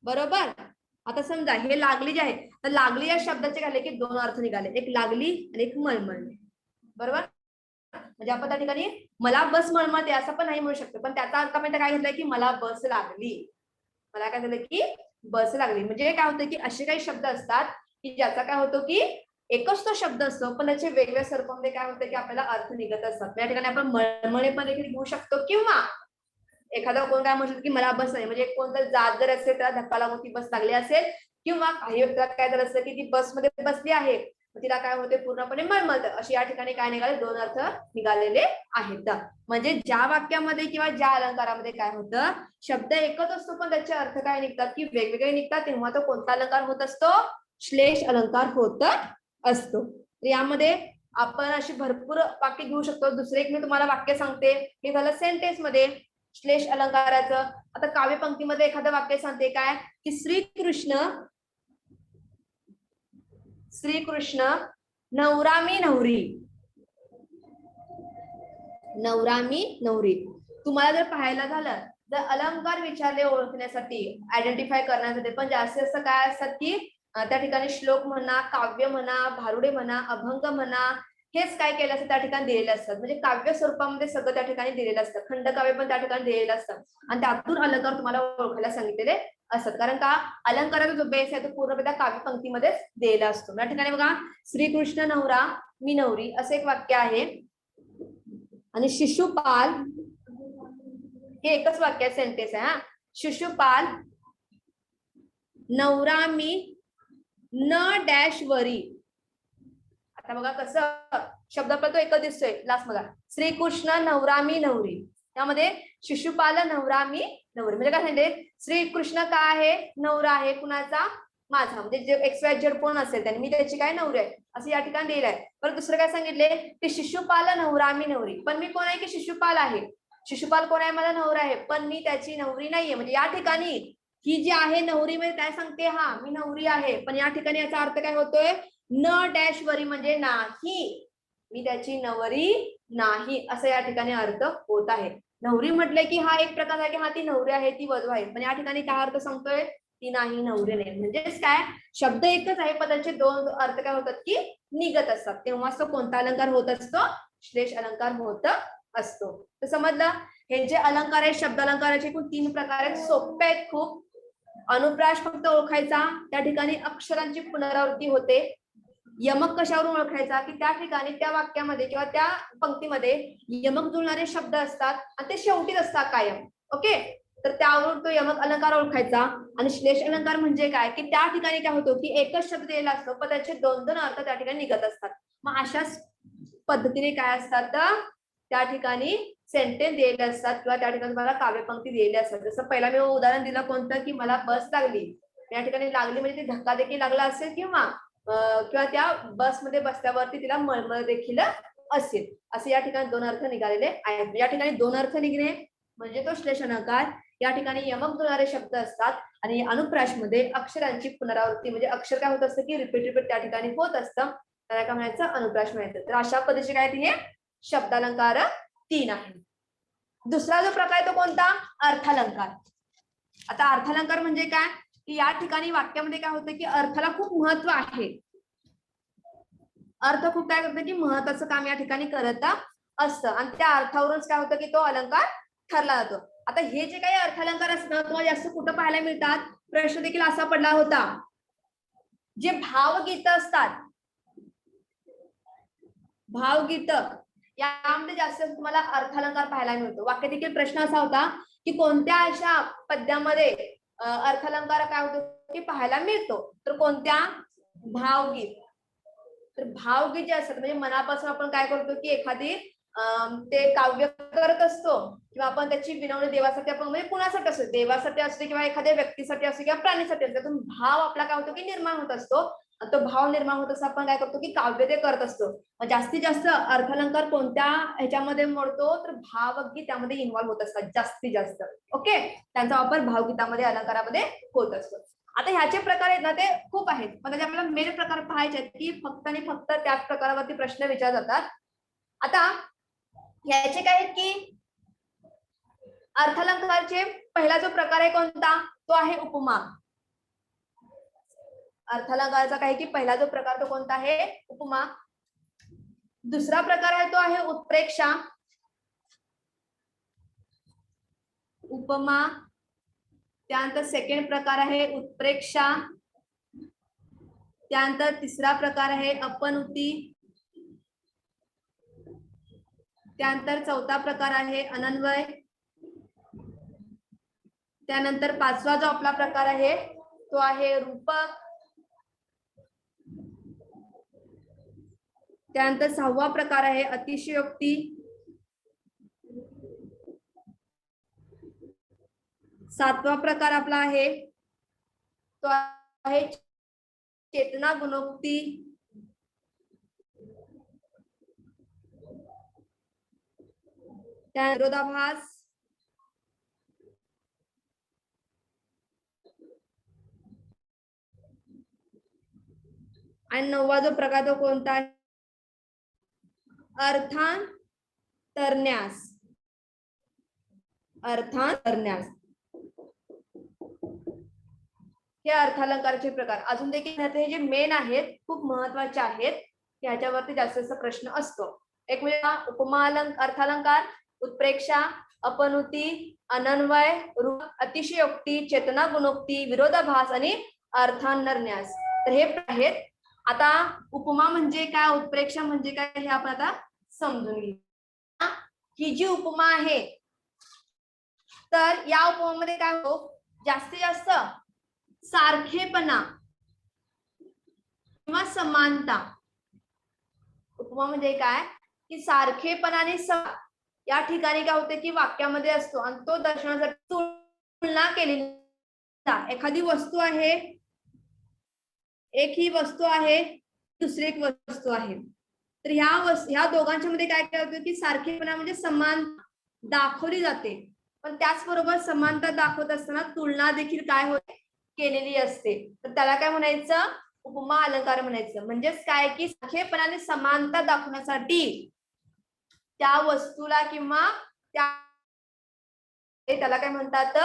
बरोबर? आता समजा हे लागली जे आहे, तर लागली या शब्दाचे काय की 2 अर्थ निघाले, एक लागली आणि एक मळमळणे, बरोबर? म्हणजे आपण त्या ठिकाणी मला बस मळमळते असं पण नाही म्हणू शकतो, पण त्याचा अर्थ म्हणजे काय घेतलाय की मला बस लागली, मला काय झालं की बस लागली. म्हणजे काय होतं की असे काही शब्द असतात की ज्याचा काय होतो की एकच तो शब्द असतो पण त्याचे वेगवेगळ्या स्वरूपामध्ये काय होतं की आपल्याला अर्थ निघत असतात. त्या ठिकाणी आपण मळमळे पण देखील घेऊ शकतो, किंवा एखादा कोण काय म्हणू शकतो की मला बस नाही, म्हणजे कोणतं जात जर असेल त्याला धक्का लागून ती बस लागली असेल, किंवा काही व्यक्तीला काय झालं असतं की ती बसमध्ये बसली आहे तिला काय होते पूर्णपणे मळमळतं. अशी या ठिकाणी काय निघाले? 2 अर्थ निघालेले आहेत. म्हणजे ज्या वाक्यामध्ये किंवा ज्या अलंकारामध्ये काय होतं, शब्द एकच असतो पण त्याचे अर्थ काय निघतात की वेगवेगळे निघतात, तेव्हा तो कोणता अलंकार होत असतो? श्लेष अलंकार होत असतो. यामध्ये आपण अशी भरपूर वाक्य घेऊ शकतो. दुसरे एक मी तुम्हाला वाक्य सांगते, हे झालं सेंटेन्स मध्ये श्लेष अलंकाराचं. आता काव्य पंक्तीमध्ये एखादं वाक्य सांगते काय की श्रीकृष्ण नवरामी नवरी, नवरामी नवरी. तुम्हाला जर पाहायला झालं तर अलंकार विचारले ओळखण्यासाठी, आयडेंटिफाय करण्यासाठी पण जास्तीत जास्त काय असतात की त्या ठिकाणी श्लोक म्हणा, काव्य म्हणा, भारुडे म्हणा, अभंग म्हणा, हेच काय केलं असतं त्या ठिकाणी दिलेलं असतात. म्हणजे काव्य स्वरूपामध्ये सगळं त्या ठिकाणी दिलेलं असतं, खंडकाव्य पण त्या ठिकाणी दिलेलं असतं आणि त्यातून अलंकार तुम्हाला ओळखायला सांगितलेले असतात. कारण का अलंकाराचा जो बेस आहे तो पूर्णपणे त्या काव्य पंक्तीमध्येच दिलेला असतो. या ठिकाणी बघा, श्रीकृष्ण नवरा मी नवरी असं एक वाक्य आहे आणि शिशुपाल हे एकच वाक्य सेंटेन्स आहे. हा, शिशुपाल नवरा मी न डॅश वरी. आता बघा कसं शब्द आपला तो एकच दिसतोय लास्ट बघा, श्रीकृष्ण नवरा मी नवरी, त्यामध्ये शिशुपाल नवरा मी नवरी म्हणजे काय सांगितले, श्रीकृष्ण काय आहे, नवरा आहे कुणाचा, माझा, म्हणजे जे एक्स वाय झेड कोण असेल त्याने मी त्याची काय नवरी आहे असं या ठिकाणी दिलंय. परत दुसरं काय सांगितले की शिशुपाल नवरा मी नवरी, पण मी कोण आहे की शिशुपाल आहे, शिशुपाल कोण आहे मला नवरा आहे पण मी त्याची नवरी नाहीये. म्हणजे या ठिकाणी ही जी आहे नवरी म्हणजे काय सांगते, हा मी नवरी आहे, पण या ठिकाणी याचा अर्थ काय होतोय, न डॅश वरी म्हणजे नाही, मी त्याची नवरी नाही असं या ठिकाणी अर्थ होत आहे. नवरी म्हटलंय की हा एक प्रकार आहे की हा ती नवरी आहे ती वधू आहे, पण या ठिकाणी काय अर्थ सांगतोय, ती नाही नवरी नाही. म्हणजेच काय शब्द एकच आहे पण त्याचे दोन अर्थ काय होतात की निघत असतात. तेव्हाच तो कोणता अलंकार होत असतो, श्लेष अलंकार होत असतो. तर समजलं, हे जे अलंकार आहेत शब्द अलंकाराचे एकूण 3 प्रकार आहेत, सोपे आहेत खूप. अनुप्रास फक्त ओळखायचा, त्या ठिकाणी अक्षरांची पुनरावृत्ती होते. यमक कशावरून ओळखायचा की त्या ठिकाणी त्या वाक्यामध्ये किंवा त्या पंक्तीमध्ये यमक जुळणारे शब्द असतात आणि ते शेवटीच असतात कायम. ओके, तर त्यावरून तो यमक अलंकार ओळखायचा. आणि श्लेष अलंकार म्हणजे काय की त्या ठिकाणी काय होतो की एकच शब्द दिलेला असतो पण त्याचे 2 अर्थ त्या ठिकाणी निघत असतात. मग अशाच पद्धतीने काय असतात त्या ठिकाणी सेंटेन्स दिलेले असतात किंवा त्या ठिकाणी मला काव्यपंक्ती दिलेली असतात. जसं पहिला मी उदाहरण दिलं कोणतं की मला बस लागली, या ठिकाणी लागली म्हणजे ती धक्का देखील लागला असेल किंवा त्या बसमध्ये बसल्यावरती तिला मळमळ देखील असेल, असे या ठिकाणी 2 अर्थ निघालेले आहेत. या ठिकाणी 2 अर्थ निघणे म्हणजे तो श्लेष अलंकार. या ठिकाणी यमक जुळणारे शब्द असतात आणि अनुप्रास मध्ये अक्षरांची पुनरावृत्ती म्हणजे अक्षर काय होत असतं की रिपीट त्या ठिकाणी होत असतं, त्याला काय म्हणायचं, अनुप्रास म्हणायचं. तर अशा पद्धतीचे काय हे शब्दालंकार 3 आहे. दुसरा जो प्रकार आहे तो कोणता, अर्थालंकार. आता अर्थालंकार म्हणजे काय की या ठिकाणी वाक्यामध्ये काय होतं की अर्थाला खूप महत्व आहे, अर्थ खूप काय करतं की महत्वाचं काम या ठिकाणी करत असतं आणि त्या अर्थावरूनच काय होतं की तो अलंकार ठरला जातो. आता हे जे काही अर्थालंकार असतात तुम्हाला जास्त कुठं पाहायला मिळतात, प्रश्न देखील असा पडला होता, जे भावगीत असतात, भावगीत यामध्ये जास्त तुम्हाला अर्थालंकार पाहायला मिळतो. वाक्य देखील प्रश्न असा होता की कोणत्या अशा पद्यामध्ये अर्थालंकार काय होतो की पाहायला मिळतो, तर कोणत्या, भावगीत. तर भावगीत जे असतात म्हणजे मनापासून आपण काय करतो की एखादी ते काव्य करत असतो किंवा आपण त्याची विनवणी देवासाठी आपण म्हणजे कुणासाठी असते, देवासाठी असते किंवा एखाद्या व्यक्तीसाठी असते किंवा प्राणीसाठी असते, त्यातून भाव आपला काय होतो की निर्माण होत असतो. तो भाव निर्माण होत असतो आपण काय करतो की काव्य ते करत असतो. जास्तीत जास्त अर्थालंकार कोणत्या ह्याच्यामध्ये मोडतो, तर भावगीत त्यामध्ये इन्व्हॉल्व्ह होत असतात जास्तीत जास्त. ओके, त्यांचा वापर भावगीतामध्ये अलंकारामध्ये होत असतो. आता ह्याचे प्रकार आहेत ना ते खूप आहेत, पण त्याचे आपल्याला मेन प्रकार पाहायचे आहेत की फक्त आणि फक्त त्याच प्रकारावरती प्रश्न विचारले जातात. आता ह्याचे काय आहेत की अर्थालंकारचे पहिला जो प्रकार आहे कोणता, तो आहे उपमा. अर्थालंकाराचा काय की पहिला जो प्रकार तो कोणता आहे, उपमा. दुसरा प्रकार आहे तो आहे उत्प्रेक्षा, उपमा. त्यानंतर सेकंड प्रकार आहे उत्प्रेक्षा. त्यानंतर तिसरा प्रकार आहे अपनुती. त्यानंतर चौथा प्रकार आहे अनन्वय. त्यानंतर पाचवा जो आपला प्रकार आहे तो आहे रूपक. त्यानंतर 6वा प्रकार आहे अतिशयोक्ती. 7वा प्रकार आपला आहे तो आहे चेतना गुणोक्ती. त्या विरोधाभास. आणि 9वा जो प्रकार तो कोणता आहे, अर्थांतरन्यास. अर्थांतरन्यास हे अर्थालंकाराचे प्रकार. अजून देखील हे जे मेन आहेत खूप महत्वाचे आहेत. ह्याच्यावरती जास्त प्रश्न असतो. एक म्हणजे उपमा अर्थालंकार, उत्प्रेक्षा, अपनुती, अनन्वय, अतिशयोक्ती, चेतना गुणोक्ती, विरोधाभास आणि अर्थांतरन्यास. तर हे आहेत. आता उपमा म्हणजे काय, उत्प्रेक्षा म्हणजे काय हे आपण आता समजून घेऊ. ही जी उपमा आहे तर या उपमामध्ये काय हो, जास्तीत जास्त सारखेपणा किंवा समानता. उपमा म्हणजे काय की सारखेपणाने या ठिकाणी काय होते की वाक्यामध्ये असतो आणि तो दर्शवण्यासाठी तुलना केलेली. एखादी वस्तू आहे, एक ही वस्तू आहे, दुसरी एक वस्तू आहे, तर ह्या दोघांच्या मध्ये काय काय होतं की सारखेपणा म्हणजे समान दाखवली जाते, पण त्याचबरोबर समानता दाखवत असताना तुलना देखील काय होते केलेली असते. तर त्याला काय म्हणायचं, उपमा अलंकार म्हणायचं. म्हणजेच काय की सारखेपणाने समानता दाखवण्यासाठी त्या वस्तूला किंवा त्याला काय म्हणतात,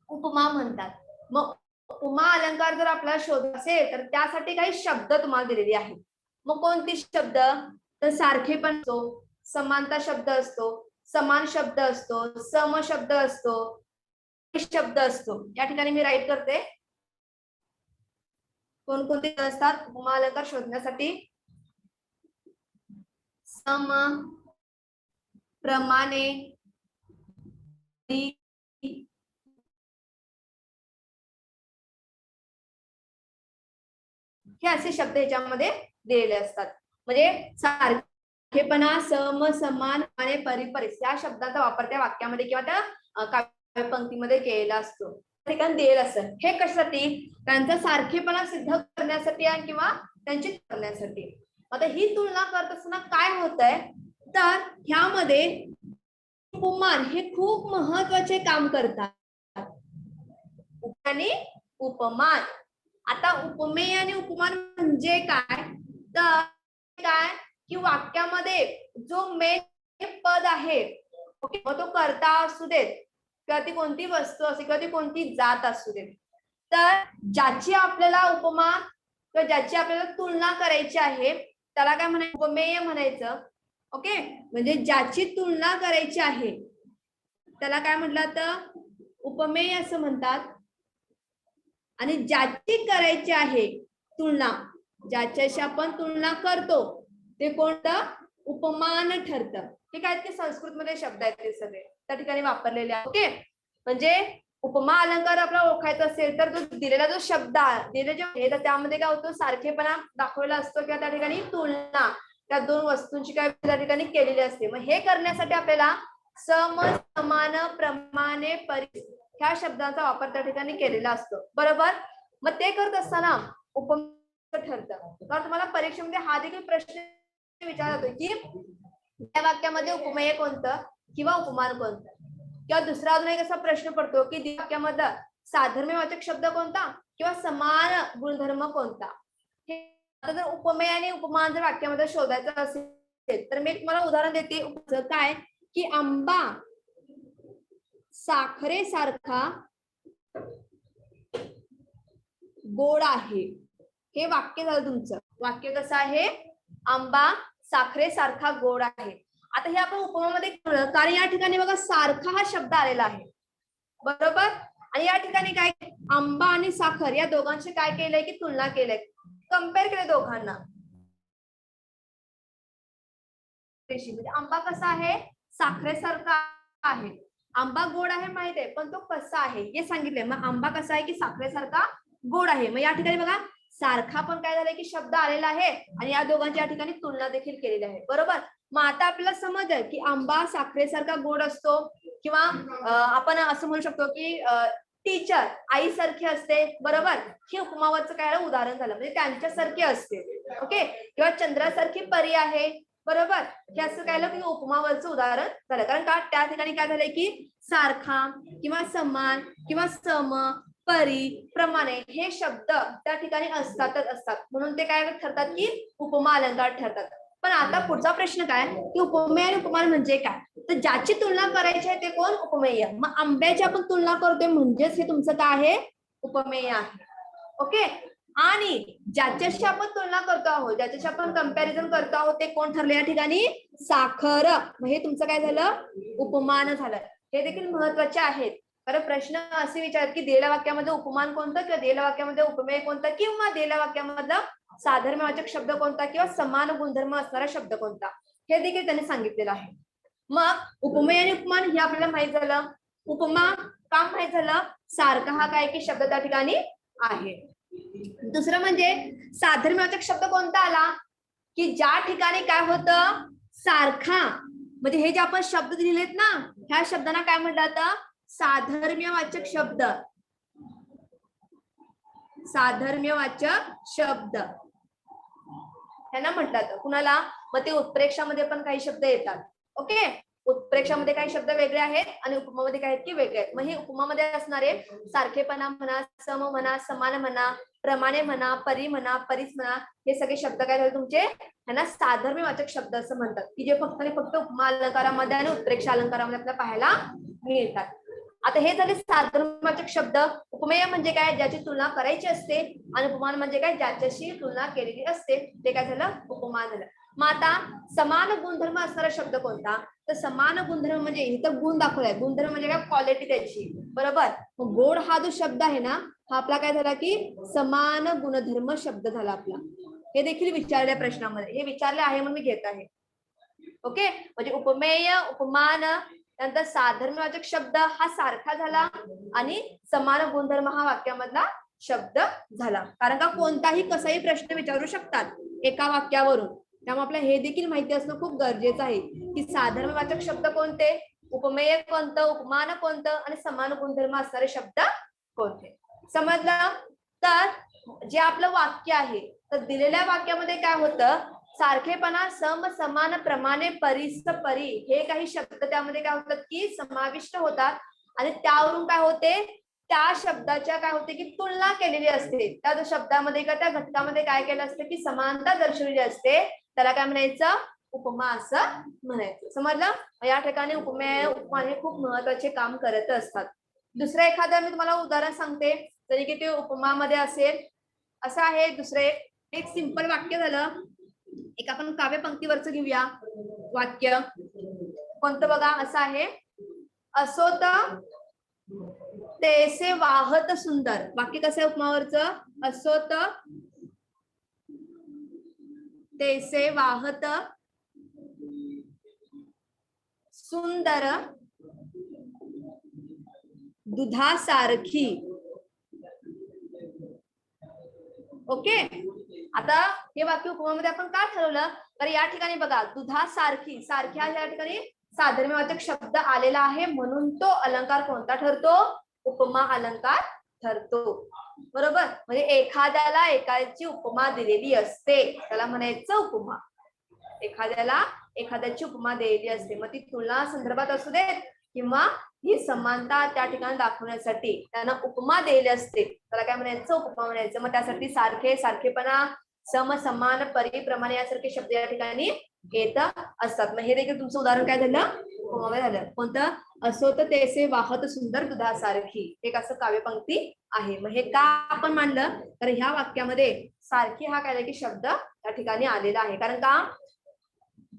उपमा म्हणतात. मग उपमा अलंकार जर आपल्याला शोधायचा असेल तर त्यासाठी काही शब्द तुम्हाला दिलेले आहेत. मग कोणते शब्द, तर सारखेपण असतो, समानता शब्द असतो, समान शब्द असतो, सम शब्द असतो, शब्द असतो. या ठिकाणी मी राईट करते कोणकोणते असतात उपमा अलंकार शोधण्यासाठी. सम, प्रमाणे, हे असे शब्द ह्याच्यामध्ये दिलेले असतात. म्हणजे सारखेपणा, सम, समान आणि परिपरिस या शब्दाचा वापर त्या वाक्यामध्ये किंवा त्या काव्यपंक्तीमध्ये केलेला असतो. ठिकाणी दिलेलं असतं. हे कशासाठी, त्यांचा सारखेपणा सिद्ध करण्यासाठी किंवा त्यांची करण्यासाठी. आता ही तुलना करत असताना काय होत आहे, तर ह्यामध्ये उपमान हे खूप महत्वाचे काम करतात. आणि उपमान, आता उपमेय आणि उपमान म्हणजे काय, तर काय की वाक्यामध्ये जो मेन पद आहे, मग तो कर्ता असू देत किंवा ती कोणती वस्तू असते किंवा ती कोणती जात असू देत, तर ज्याची आपल्याला उपमा किंवा ज्याची आपल्याला तुलना करायची आहे त्याला काय म्हणायचं, उपमेय म्हणायचं. ओके, म्हणजे ज्याची तुलना करायची आहे त्याला काय म्हटलं तर उपमेय असं म्हणतात. आणि ज्याची करायची आहे तुलना, ज्याच्याशी आपण तुलना करतो ते कोणतं, उपमान ठरतं. हे काय ते संस्कृत मध्ये शब्द आहेत ते सगळे त्या ठिकाणी वापरलेले आहेत. ओके, म्हणजे उपमा अलंकार आपल्याला ओळखायचा असेल तर जो दिलेला जो शब्द दिलेला जो आहे तर त्यामध्ये काय होतं, सारखेपणा दाखवलेला असतो किंवा त्या ठिकाणी तुलना त्या दोन वस्तूंची काय त्या ठिकाणी केलेली असते. मग हे करण्यासाठी आपल्याला सम, समान, प्रमाणे, परिस ह्या शब्दांचा वापर त्या ठिकाणी केलेला असतो. बरोबर, मग ते करत असताना उपमेय ठरतं. कारण तुम्हाला परीक्षेमध्ये हा देखील प्रश्न विचारला जातो की त्या वाक्यामध्ये उपमेय कोणतं किंवा उपमान कोणतं, किंवा दुसरा अजून एक असा प्रश्न पडतो की वाक्यामध्ये साधर्म्यवाचक शब्द कोणता किंवा समान गुणधर्म कोणता. आता जर उपमेय आणि उपमान जर वाक्यामध्ये शोधायचं असेल तर मी तुम्हाला उदाहरण देते. काय की आंबा साखरेसारखा गोड आहे, हे वाक्य झालं तुमचं. वाक्य कसं आहे, आंबा साखरेसारखा गोड आहे. आता हे आपण उपमामध्ये कळलं कारण या ठिकाणी बघा सारखा हा शब्द आलेला आहे. बरोबर, आणि या ठिकाणी काय आंबा आणि साखर या दोघांची काय केलंय की तुलना केलंय, कम्पेअर केले दोघांना. आंबा कसा आहे, साखरेसारखा आहे. आंबा गोड आहे माहित आहे, पण तो कसा आहे हे सांगितलंय. मग आंबा कसा आहे की साखरेसारखा गोड आहे. मग या ठिकाणी बघा सारखा पण काय झालंय की शब्द आलेला आहे आणि या दोघांची या ठिकाणी तुलना देखील केलेली आहे. बरोबर, मग आता आपल्याला समजलं की आंबा साखरेसारखा गोड असतो किंवा आपण असं म्हणू शकतो की टीचर आईसारखी असते. बरोबर, ही उपमावरचं काय उदाहरण झालं, म्हणजे त्यांच्यासारखी असते. ओके, किंवा चंद्रासारखी परी आहे. बरोबर, हे असं काय की उपमावरचं उदाहरण झालं. कारण का त्या ठिकाणी काय झालंय की सारखा किंवा समान किंवा सम, परी, प्रमाणे हे शब्द त्या ठिकाणी असतातच असतात, म्हणून ते काय ठरतात की उपमा अलंकार ठरतात. पण आता पुढचा प्रश्न काय की उपमेय आणि उपमान म्हणजे काय, तर ज्याची तुलना करायची आहे ते कोण, उपमेय. मग आंब्याची आपण तुलना करतोय म्हणजेच हे तुमचं काय आहे, उपमेय आहे. ओके, आणि ज्याच्याशी आपण तुलना करतो आहोत, ज्याच्याशी आपण कंपॅरिझन करतो आहोत ते कोण ठरले या ठिकाणी? साखर. मग हे तुमचं काय झालं? उपमान झालं. हे देखील महत्वाचे आहेत. कारण प्रश्न असे विचारतात की दिलेल्या वाक्यामध्ये उपमान कोणतं, किंवा दिलेल्या वाक्यामध्ये उपमेय कोणतं, किंवा दिलेल्या वाक्यामधला साधर्म्यवाचक शब्द कोणता, किंवा समान गुणधर्म असणारा शब्द कोणता, हे देखील त्यांनी सांगितलेलं आहे. मग उपमेय आणि उपमान हे आपल्याला माहित झालं. उपमा का माहित झालं? सारखा हा काय की शब्द त्या ठिकाणी आहे. दुसरं म्हणजे साधर्म्यवाचक शब्द कोणता आला? की ज्या ठिकाणी काय होतं? सारखा. म्हणजे हे जे आपण शब्द दिलेत ना, ह्या शब्दांना काय म्हटलं जातं? साधर्म्यवाचक शब्द. साधर्म्यवाचक शब्द ह्यांना म्हटलं जातं. कुणाला? मग ते उत्प्रेक्षामध्ये पण काही शब्द येतात. ओके, उत्प्रेक्षामध्ये काही शब्द वेगळे आहेत आणि उपमामध्ये काय आहेत की वेगळे आहेत. मग हे उपमामध्ये असणारे सारखेपणा म्हणा, सम म्हणा, समान म्हणा, प्रमाणे म्हणा, परी म्हणा, परीस म्हणा, हे सगळे शब्द काय झाले तुमचे? ह्यांना साधर्म्यवाचक शब्द असं म्हणतात, की जे फक्त आणि फक्त उपमा अलंकारामध्ये आणि उत्प्रेक्षा अलंकारामध्ये आपल्याला पाहायला मिळतात. आता हे झाले साधर्म्यवाचक शब्द. उपमेय म्हणजे काय? ज्याची तुलना करायची असते. आणि उपमान म्हणजे काय? ज्याच्याशी तुलना केलेली असते. ते काय झालं? उपमान झालं. मग आता समान गुणधर्म असणारा शब्द कोणता? तर समान गुणधर्म म्हणजे इथं गुण दाखवलाय. गुणधर्म म्हणजे काय? क्वालिटी त्याची. बरोबर. मग गोड हा जो शब्द आहे ना, हा आपला काय झाला की समान गुणधर्म शब्द झाला आपला. हे देखील विचारल्या प्रश्नामध्ये, हे विचारले आहे म्हणून मी घेत आहे. ओके, म्हणजे उपमेय, उपमान, नंतर साधर्म्यवाचक शब्द हा सारखा झाला आणि समान गुणधर्म हा वाक्यामधला शब्द झाला. कारण का कोणताही कसाही प्रश्न विचारू शकतात एका वाक्यावरून. त्यामुळे आपल्याला हे देखील माहिती असणं खूप गरजेचं आहे की साधर्म्यवाचक शब्द कोणते, उपमेय कोणतं, उपमान कोणतं आणि समान गुणधर्म असणारे शब्द कोणते. समजलं? तर जे आपलं वाक्य आहे, तर दिलेल्या वाक्यामध्ये काय होतं? सारखेपणा, सम, समान, प्रमाणे, परिस, परी हे काही शब्द त्यामध्ये काय होतात की समाविष्ट होतात. आणि त्यावरून काय होते? त्या शब्दाच्या काय होते की तुलना केलेली असते. त्या शब्दामध्ये का त्या घटकामध्ये काय केलं असतं की समानता दर्शवलेली असते. त्याला काय म्हणायचं? उपमा असं म्हणायचं. समजलं? या ठिकाणी उपमेय, उपमान हे खूप महत्वाचे काम करत असतात. दुसरं एखादं मी तुम्हाला उदाहरण सांगते, जरी की ते उपमामध्ये असेल. असं आहे दुसरे एक सिंपल वाक्य झालं. एक आपण काव्य पंक्तीवरच घेऊया वाक्य. कोणतं बघा? असं आहे, असोत तेसे वाहत सुंदर. वाक्य कसं आहे उपमावरचं? असोत तेसे वाहत सुंदर दुधासारखी. ओके, आता हे वाक्य उपमामध्ये आपण का ठरवलं? तर या ठिकाणी बघा, दुधासारखी, सारखी हा या ठिकाणी साधर्म्यवाचक शब्द आलेला आहे, म्हणून तो अलंकार कोणता ठरतो? उपमा अलंकार ठरतो. बरोबर. म्हणजे एखाद्याला एकाची उपमा दिलेली असते, त्याला म्हणायचं उपमा. एखाद्याला एखाद्याची उपमा दिलेली असते, मग ती तुलना संदर्भात असू देत किंवा ही समानता त्या ठिकाणी दाखवण्यासाठी त्यांना उपमा दिलेली असते, त्याला काय म्हणायचं? उपमा म्हणायचं. मग त्यासाठी सारखे, सारखेपणा, सम, समान, परी, प्रमाणे यासारखे शब्द या ठिकाणी येत असतात. मग हे देखील तुमचं उदाहरण काय झालं? उपमा झालं. कोणतं? असोत तेसे वाहत सुंदर दुधासारखी, एक असं काव्यपंक्ती आहे. मग हे का आपण मांडलं? तर ह्या वाक्यामध्ये सारखी हा काय की शब्द त्या ठिकाणी आलेला आहे. कारण का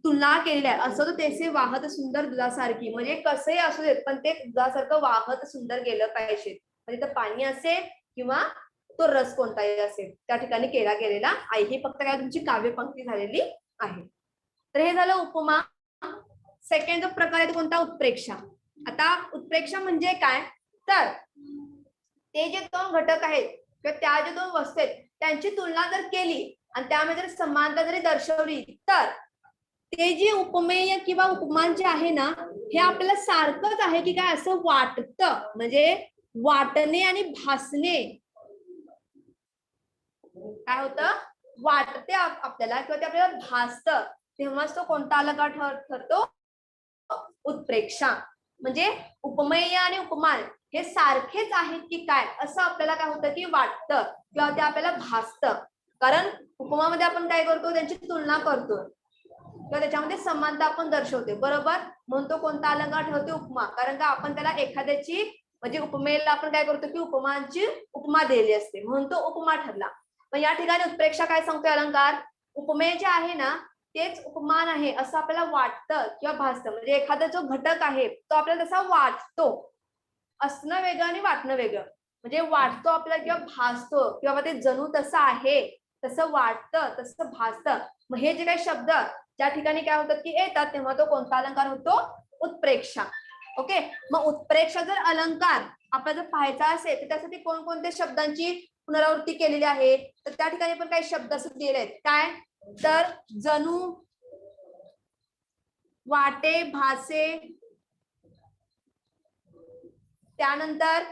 तुलना केलेली आहे. असं तर तेसे वाहत सुंदर दुधासारखी, म्हणजे कसंही असू देत पण ते दुधासारखं वाहत सुंदर गेलं पाहिजे. म्हणजे तर पाणी असेल किंवा तो रस कोणताही असेल, त्या ठिकाणी केला गेलेला आहे. ही फक्त काय तुमची काव्यपंक्ती झालेली आहे. तर हे झालं उपमा. सेकंड जो प्रकार आहे तो कोणता? उत्प्रेक्षा. आता उत्प्रेक्षा म्हणजे काय? तर ते जे दोन घटक आहेत किंवा त्या जे दोन वस्तू आहेत त्यांची तुलना जर केली आणि त्यामध्ये जर समानता जरी दर्शवली, तर ते जे उपमेय किंवा उपमान जे आहे ना, हे आपल्याला सारखंच आहे की काय असं वाटतं. म्हणजे वाटणे आणि भासणे काय होतं? वाटते आपल्याला किंवा ते आपल्याला भासतं, तेव्हाच तो कोणता अलंकार ठरतो? उत्प्रेक्षा. म्हणजे उपमेय आणि उपमान हे सारखेच आहेत की काय असं आपल्याला काय होतं की वाटतं किंवा ते आपल्याला भासतं. कारण उपमामध्ये आपण काय करतो? त्यांची तुलना करतो किंवा त्याच्यामध्ये समानता आपण दर्शवते. बरोबर. म्हणून तो कोणता अलंकार ठरवते? उपमा. कारण का आपण त्याला एखाद्याची म्हणजे उपमेयला आपण काय करतो की उपमाची उपमा दिलेली असते, म्हणून तो उपमा ठरला. पण या ठिकाणी उत्प्रेक्षा काय सांगतोय अलंकार, उपमेय जे आहे ना तेच उपमान आहे असं आपल्याला वाटतं किंवा भासतं. म्हणजे एखादा जो घटक आहे तो आपल्याला तसा वाटतो, असणं वेगळं आणि वाटणं वेगळं. म्हणजे वाटतो आपल्याला किंवा भासतो किंवा ते जणू तसं आहे, तसं वाटतं, तसं भासतं. मग हे जे काही शब्द ज्या ठिकाणी काय होतात की येतात तेव्हा तो कोणता अलंकार होतो, उत्प्रेक्षा. ओके, मग उत्प्रेक्षा जर अलंकार आपल्याला जर पाहायचा असेल तर त्यासाठी कोणकोणत्या शब्दांची पुनरावृत्ती केलेली आहे, तर त्या ठिकाणी पण काही शब्द असं दिलेले आहेत. काय तर जणू, वाटे, भासे, त्यानंतर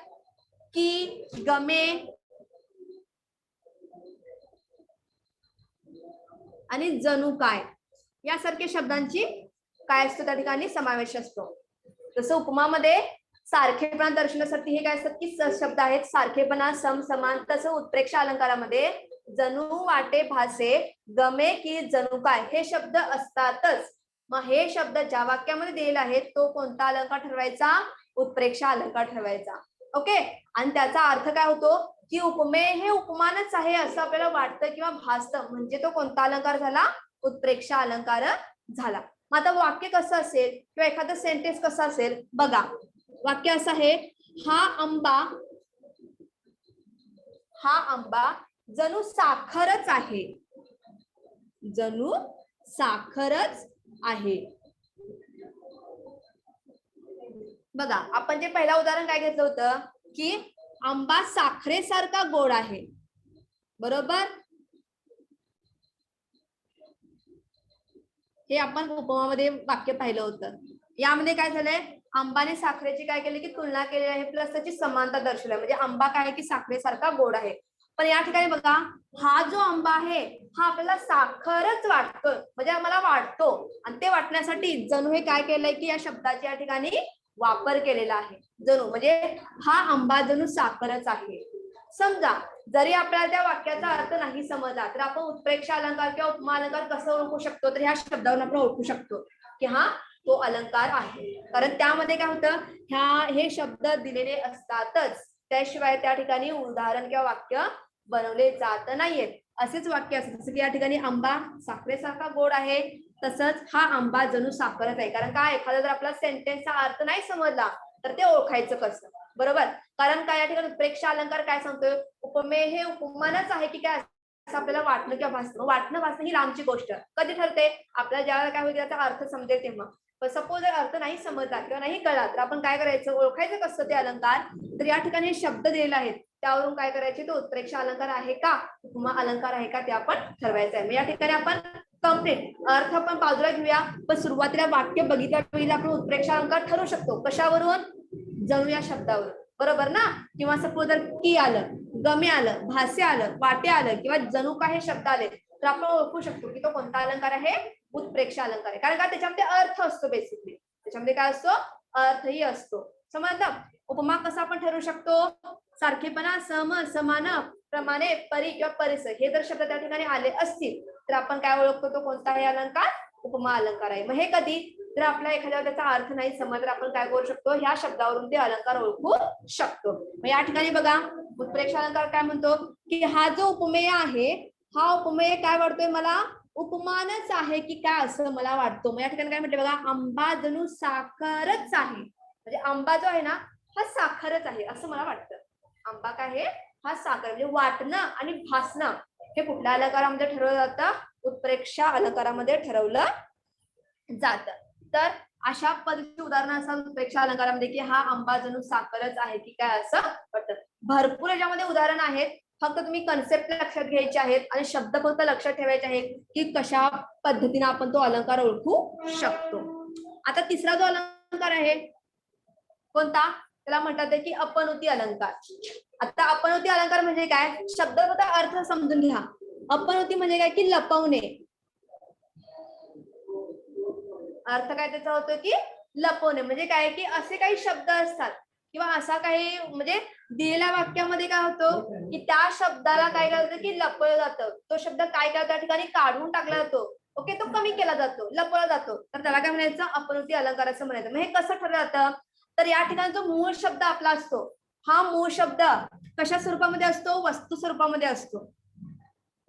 की, गमे आणि जणू काय यासारख्या शब्दांची काय असतो त्या ठिकाणी समावेश असतो. जसं उपमामध्ये सारखेपणा दर्शवण्यासाठी हे काय असतात की शब्द आहेत सारखेपणा, सम, समान. तसं उत्प्रेक्षा अलंकारामध्ये जणू, वाटे, भासे, गमे की जणू काय हे शब्द असतातच. मग हे शब्द ज्या वाक्यामध्ये दिलेले आहेत तो कोणता अलंकार ठरवायचा, उत्प्रेक्षा अलंकार ठरवायचा. ओके, आणि त्याचा अर्थ काय होतो की उपमेय हे उपमानच आहे असं आपल्याला वाटतं किंवा भासतं, म्हणजे तो कोणता अलंकार झाला, उत्प्रेक्षा अलंकार झाला. मग आता वाक्य कसं असेल किंवा एखादं सेंटेन्स कसं असेल बघा. वाक्य असं आहे, हा आंबा जणू साखरच आहे, जणू साखरच आहे. बघा आपण जे पहिलं उदाहरण काय घेतलं होतं की आंबा साखरेसारखा गोड आहे, बरोबर. हे आपण उपमामध्ये वाक्य पाहिलं होतं. यामध्ये काय झालंय, आंबाने साखरेची काय केली की तुलना केली आहे, प्लस त्याची समानता दर्शवली, म्हणजे आंबा काय की साखरेसारखा गोड आहे. पण या ठिकाणी बघा हा जो आंबा आहे हा आपल्याला साखरच वाटतोय, म्हणजे आम्हाला वाटतो, आणि ते वाटण्यासाठी जणू हे काय केलंय की या शब्दाच्या या ठिकाणी वापर केलेला आहे. जणू म्हणजे हा आंबा जणू साखरच आहे. समजा जरी आपल्याला त्या वाक्याचा अर्थ नाही समजला तर आपण उत्प्रेक्षा अलंकार किंवा उपमा अलंकार कसं ओळखू शकतो, तर ह्या शब्दावरून आपण ओळखू शकतो की हा तो अलंकार आहे. कारण त्यामध्ये काय होतं, हे शब्द दिलेले असतातच, त्याशिवाय त्या ठिकाणी उदाहरण किंवा वाक्य बनवले जात नाहीयेत. असेच वाक्य असतात जसं की या ठिकाणी आंबा साखरेसारखा गोड आहे, तसंच हा आंबा जणू साखरच आहे. कारण काय, एखादा जर आपला सेंटेन्सचा अर्थ नाही समजला तर ते ओळखायचं कसं, बरोबर. कारण काय या ठिकाणी उत्प्रेक्षा अलंकार काय सांगतोय, उपमेय हे उपमानच आहे की काय असं आपल्याला वाटणं किंवा भासणं. वाटणं भासणं ही लांबची गोष्ट कधी ठरते, आपल्याला ज्यावेळेला काय होईल त्याचा अर्थ समजेल तेव्हा. पण सपोज जर अर्थ नाही समजला किंवा नाही कळला तर आपण काय करायचं, ओळखायचं कसं ते अलंकार. तर या ठिकाणी हे शब्द दिलेले आहेत त्यावरून काय करायचे, तो उत्प्रेक्षा अलंकार आहे का उपमा अलंकार आहे का ते आपण ठरवायचं आहे. या ठिकाणी आपण कम्प्लीट अर्थ आपण बाजूला घेऊया, पण सुरुवातीला वाक्य बघितल्या वेळेला आपण उत्प्रेक्षा अलंकार ठरवू शकतो. कशावरून, जणू या शब्दावरून, बरोबर ना. किंवा सपोज जर की आलं, गमे आलं, भासे आलं, वाटे आलं किंवा जणू काय हे शब्द आले तर आपण ओळखू शकतो की तो कोणता अलंकार आहे, उत्प्रेक्षा अलंकार आहे. कारण का त्याच्यामध्ये अर्थ असतो, बेसिकली त्याच्यामध्ये काय असतो, अर्थही असतो. समजलं. उपमा कसा आपण ठरवू शकतो, सारखेपणा, सम, समान, प्रमाणे, परी किंवा परिसर हे जर शब्द त्या ठिकाणी आले असतील तर आपण काय ओळखतो, तो कोणता आहे अलंकार, उपमा अलंकार आहे. मग हे कधी, जर आपल्या एखाद्या त्याचा अर्थ नाही समजला आपण काय करू शकतो, ह्या शब्दावरून ते अलंकार ओळखू शकतो. मग या ठिकाणी बघा उत्प्रेक्षा अलंकार काय म्हणतो की हा जो उपमेय आहे हा उपमेय काय वाटतोय मला, उपमानच आहे की काय असं मला वाटतो. मग या ठिकाणी काय म्हटलं बघा, आंबा जणू साखरच आहे, म्हणजे आंबा जो आहे ना हा साखरच आहे असं मला वाटतं. आंबा काय आहे, हा साखर, म्हणजे वाटणं आणि भासणं हे कुठल्या अलंकारामध्ये ठरवलं जातं, उत्प्रेक्षा अलंकारामध्ये ठरवलं जातं. तर अशा पद्धतीची उदाहरणं असतात उत्प्रेक्षा अलंकारामध्ये की हा आंबा जणू साखरच आहे की काय असं वाटतं. भरपूर याच्यामध्ये उदाहरण आहेत, फक्त तुम्ही कन्सेप्ट लक्षात घ्यायचे आहेत आणि शब्द फक्त लक्षात ठेवायचे आहेत की कशा पद्धतीने आपण तो अलंकार ओळखू शकतो. आता तिसरा जो अलंकार आहे कोणता, त्याला म्हणतात की अपनोती अलंकार. आता अपनोती अलंकार म्हणजे काय, शब्दाचा अर्थ समजून घ्या. अपनोती म्हणजे काय की लपवणे, अर्थ काय त्याचा होतो की लपवणे. म्हणजे काय की असे काही शब्द असतात किंवा असा काही म्हणजे दिलेल्या वाक्यामध्ये काय होतं की त्या शब्दाला काय होतं की लपवलं जातं, तो शब्द काय काय त्या ठिकाणी काढून टाकला जातो, ओके, तो कमी केला जातो, लपवला जातो, तर त्याला काय म्हणायचं, अपनोती अलंकार असं म्हणायचं. मग हे कसं ठरलं जातं, तर या ठिकाणी जो मूळ शब्द आपला असतो हा मूळ शब्द कशा स्वरूपामध्ये असतो, वस्तू स्वरूपामध्ये असतो.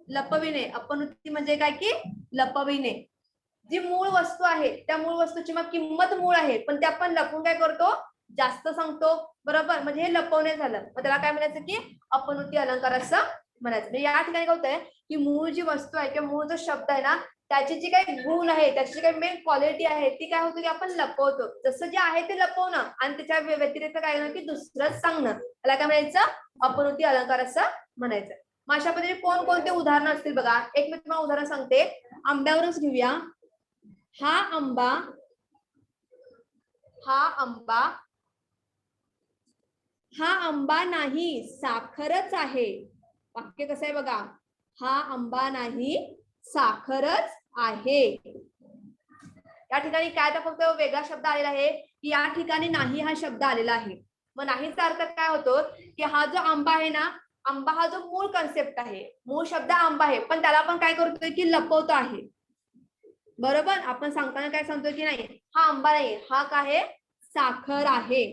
लपविणे. अपनुती म्हणजे काय की लपविणे. जी मूळ वस्तू आहे त्या मूळ वस्तूची मग किंमत मूळ आहे पण ते आपण लपवून काय करतो जास्त सांगतो. बरोबर, म्हणजे हे लपवणे झालं. मग त्याला काय म्हणायचं की अपनुती अलंकार असं म्हणायचं. म्हणजे या ठिकाणी काय होतंय की मूळ जी वस्तू आहे किंवा मूळ जो शब्द आहे ना त्याची जी काही गुण आहे त्याची जी काही मेन क्वालिटी आहे ती काय होतं की आपण लपवतो. जसं जे आहे ते लपवणं आणि त्याच्या व्यतिरिक्त काय ना की दुसरंच सांगणं त्याला काय म्हणायचं अपनुती अलंकार असं म्हणायचं. मग अशा पद्धतीने कोणकोणते उदाहरणं असतील बघा. एक मी तुम्हाला उदाहरण सांगते, आंब्यावरच घेऊया. हा आंबा हा आंबा नाही साखरच आहे. वाक्य कसं आहे बघा. हा आंबा नाही साखरच आहे. या ठिकाणी काय तर फक्त वेगळा शब्द आलेला आहे की या ठिकाणी नाही हा शब्द आलेला आहे. मग नाहीचा अर्थ काय होतो की हा जो आंबा आहे ना आंबा हा जो मूळ कन्सेप्ट आहे मूळ शब्द आंबा आहे पण त्याला आपण काय करतोय की लपवतो आहे. बरोबर, आपण सांगताना काय सांगतोय की नाही हा आंबा नाही हा काय आहे साखर आहे.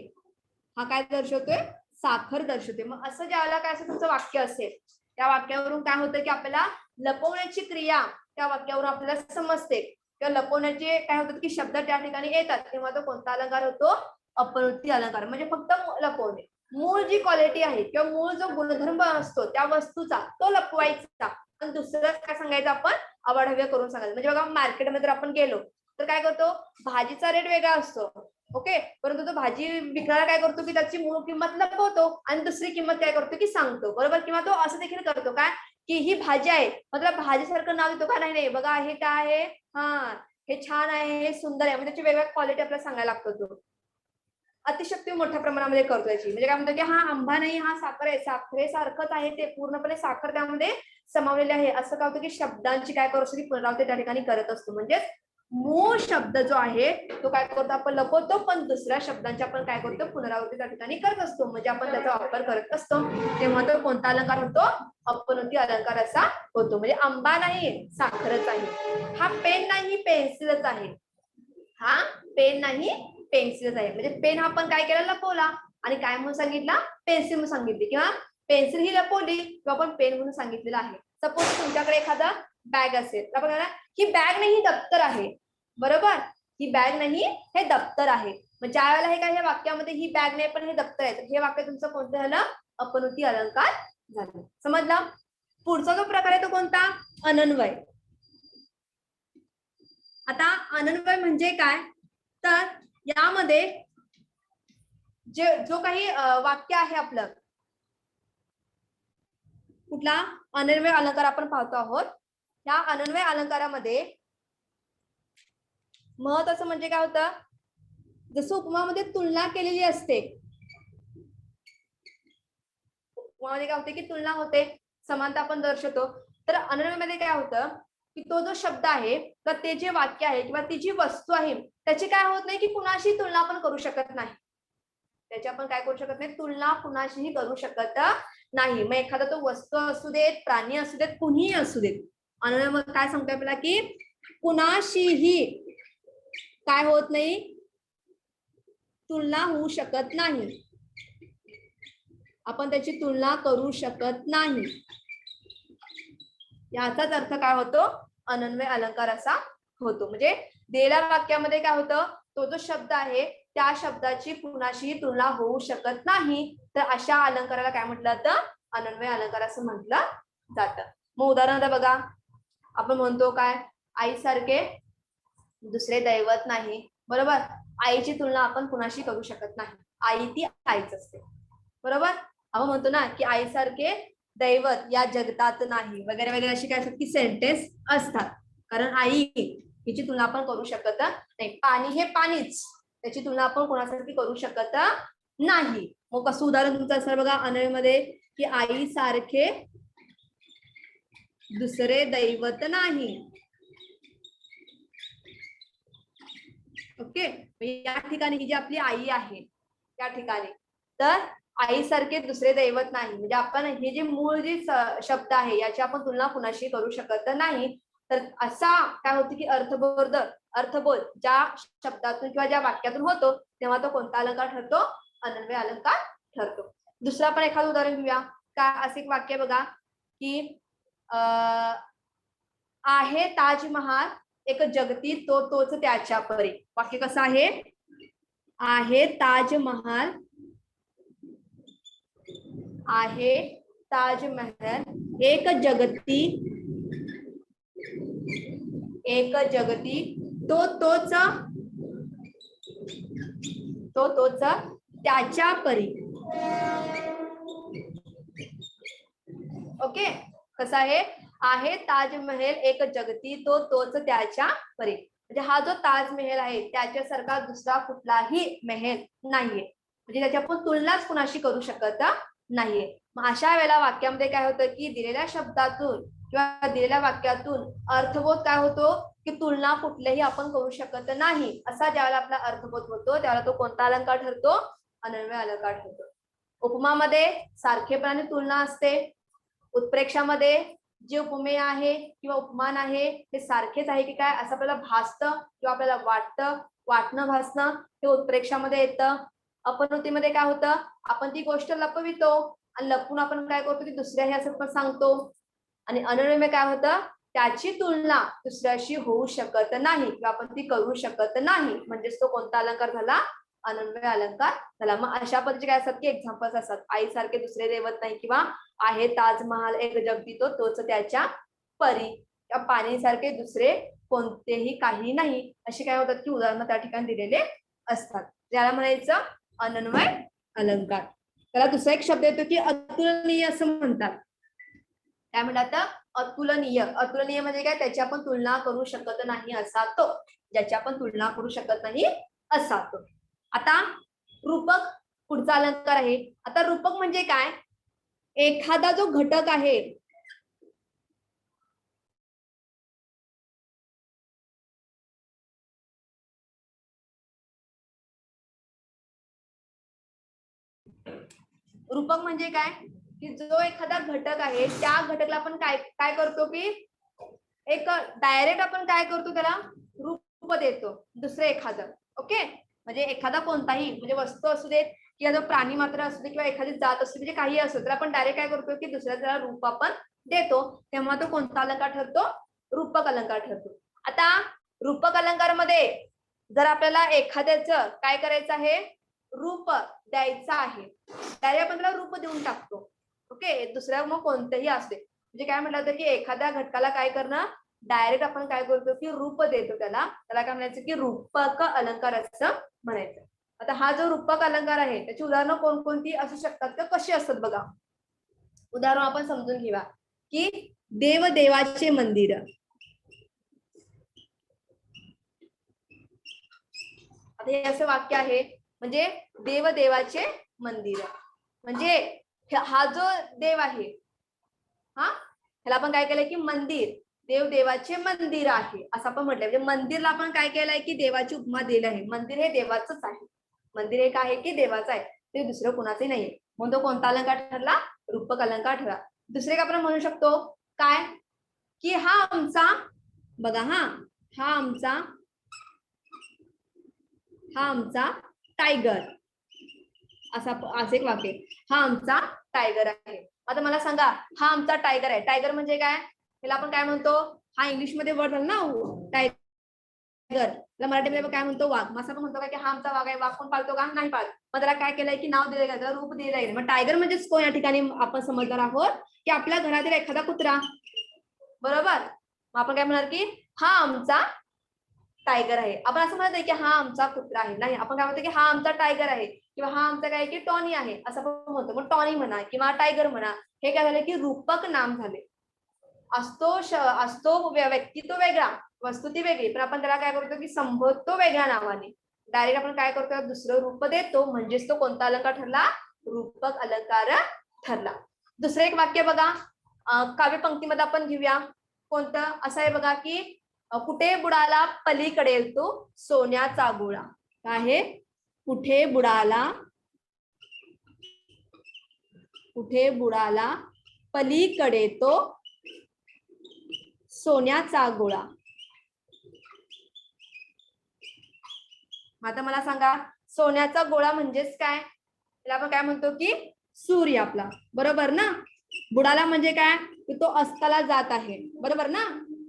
हा काय दर्शवतोय साखर दर्शवते. मग असं ज्यावेळेला काय असं तुमचं वाक्य असेल त्या वाक्यावरून काय होतं की आपल्याला लपवण्याची क्रिया त्या वाक्यावरून आपल्याला समजते किंवा लपवण्याचे काय होतात की शब्द त्या ठिकाणी येतात तेव्हा तो कोणता अलंकार होतो अपनुती अलंकार. म्हणजे फक्त लपवणे. मूळ जी क्वालिटी आहे किंवा मूळ जो गुणधर्म असतो त्या वस्तूचा तो लपवायचा आणि दुसरं काय सांगायचं आपण अवाढव्य करून सांगायचं. म्हणजे बघा मार्केटमध्ये जर आपण गेलो तर काय करतो भाजीचा रेट वेगळा असतो. ओके, परंतु तो भाजी विकणारा काय करतो की त्याची मूळ किंमत लपवतो आणि दुसरी किंमत काय करतो की सांगतो. बरोबर, किंवा तो असं देखील करतो काय की ही भाजी आहे मतलब भाजीसारखं नाव देतो का नाही बघा हे काय आहे हा हे छान आहे हे सुंदर आहे. म्हणजे त्याची वेगवेगळ्या क्वालिटी आपल्याला सांगायला लागतो. तो अतिशक्ती मोठ्या प्रमाणामध्ये करतो याची. म्हणजे काय म्हणतो की हा आंबा नाही हा साखर आहे साखरेसारखंच आहे ते पूर्णपणे साखर त्यामध्ये समावलेले आहे. असं काय होतं की शब्दांची काय करू की पुनरावृत्ती त्या ठिकाणी करत असतो. म्हणजे मूळ शब्द जो आहे तो काय करतो आपण लपवतो पण दुसऱ्या शब्दांची आपण काय करतो पुनरावृत्ती त्या ठिकाणी करत असतो. म्हणजे आपण त्याचा वापर करत असतो तेव्हा तो कोणता अलंकार होतो अपनुती अलंकार असा होतो. म्हणजे आंबा नाही साखरच आहे. हा पेन नाही पेन्सिलच आहे. हा पेन नाही पेन्सिलच आहे. म्हणजे पेन हा आपण काय केला लपवला आणि काय म्हणून सांगितला पेन्सिल म्हणून सांगितली किंवा पेन्सिल ही लपवली किंवा आपण पेन म्हणून सांगितलेलं आहे. सपोज तुमच्याकडे एखादा बॅग असेल तर आपण ही बॅग नाही ही दप्तर आहे. बरोबर, ही बॅग नाही हे दप्तर आहे. मग ज्या वेळेला हे काय ह्या वाक्यामध्ये ही बॅग नाही पण हे दप्तर आहे हे वाक्य तुमचं कोणतं झालं अपनुती अलंकार झालं. समजलं. पुढचा जो प्रकार आहे तो कोणता अनन्वय. आता अनन्वय म्हणजे काय तर यामध्ये जो काही वाक्य आहे आपलं कुठला अनन्वय अलंकार आपण पाहतो आहोत. या अनन्वय अलंकारामध्ये महत्वाचं म्हणजे काय होतं जसं उपमामध्ये तुलना केलेली असते. उपमामध्ये काय होते की तुलना होते समानता आपण दर्शवतो. तर अनन्वयमध्ये काय होतं की तो जो शब्द आहे तर ते जे वाक्य आहे किंवा ती जी वस्तू आहे त्याची काय होत नाही की कुणाशी तुलना आपण करू शकत नाही. त्याची आपण काय करू शकत नाही तुलना कुणाशीही करू शकत नाही. मग एखादा तो वस्तू असू देत प्राणी असू देत कुणीही असू देत. अनन्वय काय सांगतोय आपल्याला की कुणाशीही काय होत नाही तुलना होऊ शकत नाही. आपण त्याची तुलना करू शकत नाही. याचाच अर्थ काय होतो अनन्वय अलंकार असा होतो. म्हणजे दिलेल्या वाक्यामध्ये काय होतं तो जो शब्द आहे त्या शब्दाची कुणाशीही तुलना होऊ शकत नाही. तर अशा अलंकाराला काय म्हटलं जातं अनन्वय अलंकार असं म्हटलं जातं. मग उदाहरण बघा आपण म्हणतो काय आईसारखे दुसरे दैवत नाही. बरोबर, आईची तुलना आपण कुणाशी करू शकत नाही. आई ती आईच असते. बरोबर, आपण म्हणतो ना की आईसारखे दैवत या जगतात नाही वगैरे वगैरे अशी काय की सेंटेन्स असतात. कारण आई हिची तुलना आपण करू शकत नाही. पाणी हे पाणीच त्याची तुलना आपण कोणासारखी करू शकत नाही. मग कसं उदाहरण तुमचं असेल बघा अनन्वयमध्ये की आई सारखे दुसरे दैवत नाही. ओके, या ठिकाणी ही जी आपली आई आहे त्या ठिकाणी तर आईसारखे दुसरे दैवत नाही. म्हणजे आपण हे जे मूळ जे शब्द आहे याची आपण तुलना कुणाशी करू शकत नाही. तर असा काय होतं की अर्थबोध ज्या शब्दातून किंवा ज्या वाक्यातून होतो तेव्हा तो कोणता अलंकार ठरतो अनन्वय अलंकार ठरतो. दुसरा पण एखादं उदाहरण घेऊया. काय असं एक वाक्य बघा की आहे ताजमहाल एक जगती तो तोच त्याच्या परी. वाक्य कसं आहे ताजमहाल, आहे ताजमहल एक जगती तो तोच त्याच्या परी. ओके, कसं आहे ताजमहल एक जगती तो तोच त्याच्या परी. म्हणजे हा जो ताजमहल आहे त्याच्यासारखा दुसरा कुठलाही महल नाहीये, म्हणजे त्याची आपण तुलनाच कुणाशी करू शकत नाहीये. मग अशा वेळेला वाक्यामध्ये काय होतं की दिलेल्या शब्दातून किंवा दिलेल्या वाक्यातून अर्थबोध काय होतो की तुलना कुठल्याही आपण करू शकत नाही. असा ज्यावेळेला आपला अर्थबोध होतो त्यावेळेला तो कोणता अलंकार ठरतो? अन्वय अलंकार ठरतो. उपमामध्ये सारखेपणाने तुलना असते. उत्प्रेक्षामध्ये जे उपमेय आहे किंवा उपमान आहे ते सारखेच आहे की काय असं आपल्याला भासतं किंवा आपल्याला वाटणं भासणं हे उत्प्रेक्षामध्ये येतं. अपनुतीमध्ये काय होतं, आपण ती गोष्ट लपवितो आणि लपून आपण काय करतो ती दुसऱ्याही असं पण सांगतो. आणि अनन्वय काय होतं, त्याची तुलना दुसऱ्याशी होऊ शकत नाही किंवा आपण ती करू शकत नाही, म्हणजेच तो कोणता अलंकार झाला? अनन्वय अलंकार झाला. मग अशा पद्धतीचे काय असतात की एक्झाम्पल्स असतात, आईसारखे दुसरे दैवत नाही किंवा आहे ताजमहाल एक जगती तो तोच त्याच्या परी किंवा पाणीसारखे दुसरे कोणतेही काही नाही, असे काय होतात की उदाहरण त्या ठिकाणी दिलेले असतात. ज्याला म्हणायचं अनन्वय अलंकार. त्याला दुसरा एक शब्द येतो की अतुलनीय असं म्हणतात. काय म्हणतात? अतुलनीय. अतुलनीय म्हणजे काय? त्याची आपण तुलना करू शकत नाही असा तो, ज्याची आपण तुलना करू शकत नाही असा तो. आता रूपक पुढचा अलंकार आहे. आता रूपक म्हणजे काय? एखादा जो घटक आहे रूपक म्हणजे काय की जो एखादा घटक आहे त्या घटकाला आपण काय काय करतो की एक डायरेक्ट आपण काय करतो त्याला रूप देतो दुसरं एखादं. ओके, म्हणजे एखादा कोणताही म्हणजे वस्तू असू देत किंवा जो प्राणी मात्र असू दे किंवा एखादी जात असू दे म्हणजे काही असो तर आपण डायरेक्ट काय करतो की दुसऱ्या त्याला रूप आपण देतो, तेव्हा तो कोणता अलंकार ठरतो? रूपक अलंकार ठरतो. आता रूपक अलंकार मध्ये जर आपल्याला एखाद्याचं काय करायचं आहे, रूप द्यायचं आहे, डायरेक्ट आपण त्याला रूप देऊन टाकतो. ओके, दुसऱ्या मग कोणतेही असते म्हणजे काय म्हटलं होतं की एखाद्या घटकाला काय करणं, डायरेक्ट आपण काय करतो की रूप देतो त्याला, त्याला काय म्हणायचं की रूपक अलंकार असं म्हणायचं. आता हा जो रूपक अलंकार आहे त्याची उदाहरणं कोणकोणती असू शकतात का, कशी असतात बघा. उदाहरण आपण समजून घेऊया की देवाचे मंदिर. आता हे असं वाक्य आहे म्हणजे देवाचे मंदिर म्हणजे हा जो देव आहे ह्याला आपण काय केलंय की मंदिर, देवाचे मंदिर आहे असं आपण म्हटलंय. म्हणजे मंदिरला आपण काय केलंय की देवाची उपमा दिली आहे. मंदिर हे देवाचंच आहे, मंदिर हे काय आहे की देवाचं आहे, ते दुसरं कोणाचंही नाहीये. म्हणून तो कोणता अलंकार ठरला? रूपक अलंकार ठरला. दुसरे का आपण म्हणू शकतो काय की हा आमचा बघा हा आमचा टायगर, असं एक वाक्य, हा आमचा टायगर आहे. आता मला सांगा हा आमचा टायगर आहे, टायगर म्हणजे काय? त्याला आपण काय म्हणतो? हा इंग्लिश मध्ये वर्ड झाला ना टायगर, मराठीमध्ये काय म्हणतो? वाघ. मग असं म्हणतो का की हा आमचा वाघ आहे, वाघ पण पाळतो का? नाही पाळत. मग त्याला काय केलंय की नाव दिलं गेलं, रूप दिलं गेलं. मग टायगर म्हणजेच कोण या ठिकाणी आपण समजणार आहोत की आपल्या घरातील एखादा कुत्रा, बरोबर. मग आपण काय म्हणणार की हा आमचा टायगर आहे. आपण असं म्हणत नाही की हा आमचा कुत्रा आहे, नाही, आपण काय म्हणतो की हा आमचा टायगर आहे किंवा हा आमचा काय की टॉनी आहे असं आपण म्हणतो. मग टॉनी म्हणा किंवा टायगर म्हणा, हे काय झालं की रूपक नाम झाले. असतो व्यक्ती तो वेगळा, वस्तू ती वेगळी, पण आपण त्याला काय करतो की संबोधतो वेगळ्या नावाने. डायरेक्ट आपण काय करतो दुसरं रूप देतो, म्हणजेच तो कोणता अलंकार ठरला? रूपक अलंकार ठरला. दुसरं एक वाक्य बघा काव्य पंक्तीमध्ये आपण घेऊया. कोणतं असं आहे बघा की कुठे बुडाला पलीकडे तो सोन्याचा गोळा. काय आहे? कुठे बुडाला पलीकडे तो सोन्याचा गोळा. आता मला सांगा सोन्याचा गोळा म्हणजेच काय? त्याला आपण काय म्हणतो की सूर्य आपला, बरोबर ना. बुडाला म्हणजे काय? की तो अस्ताला जात आहे, बरोबर ना.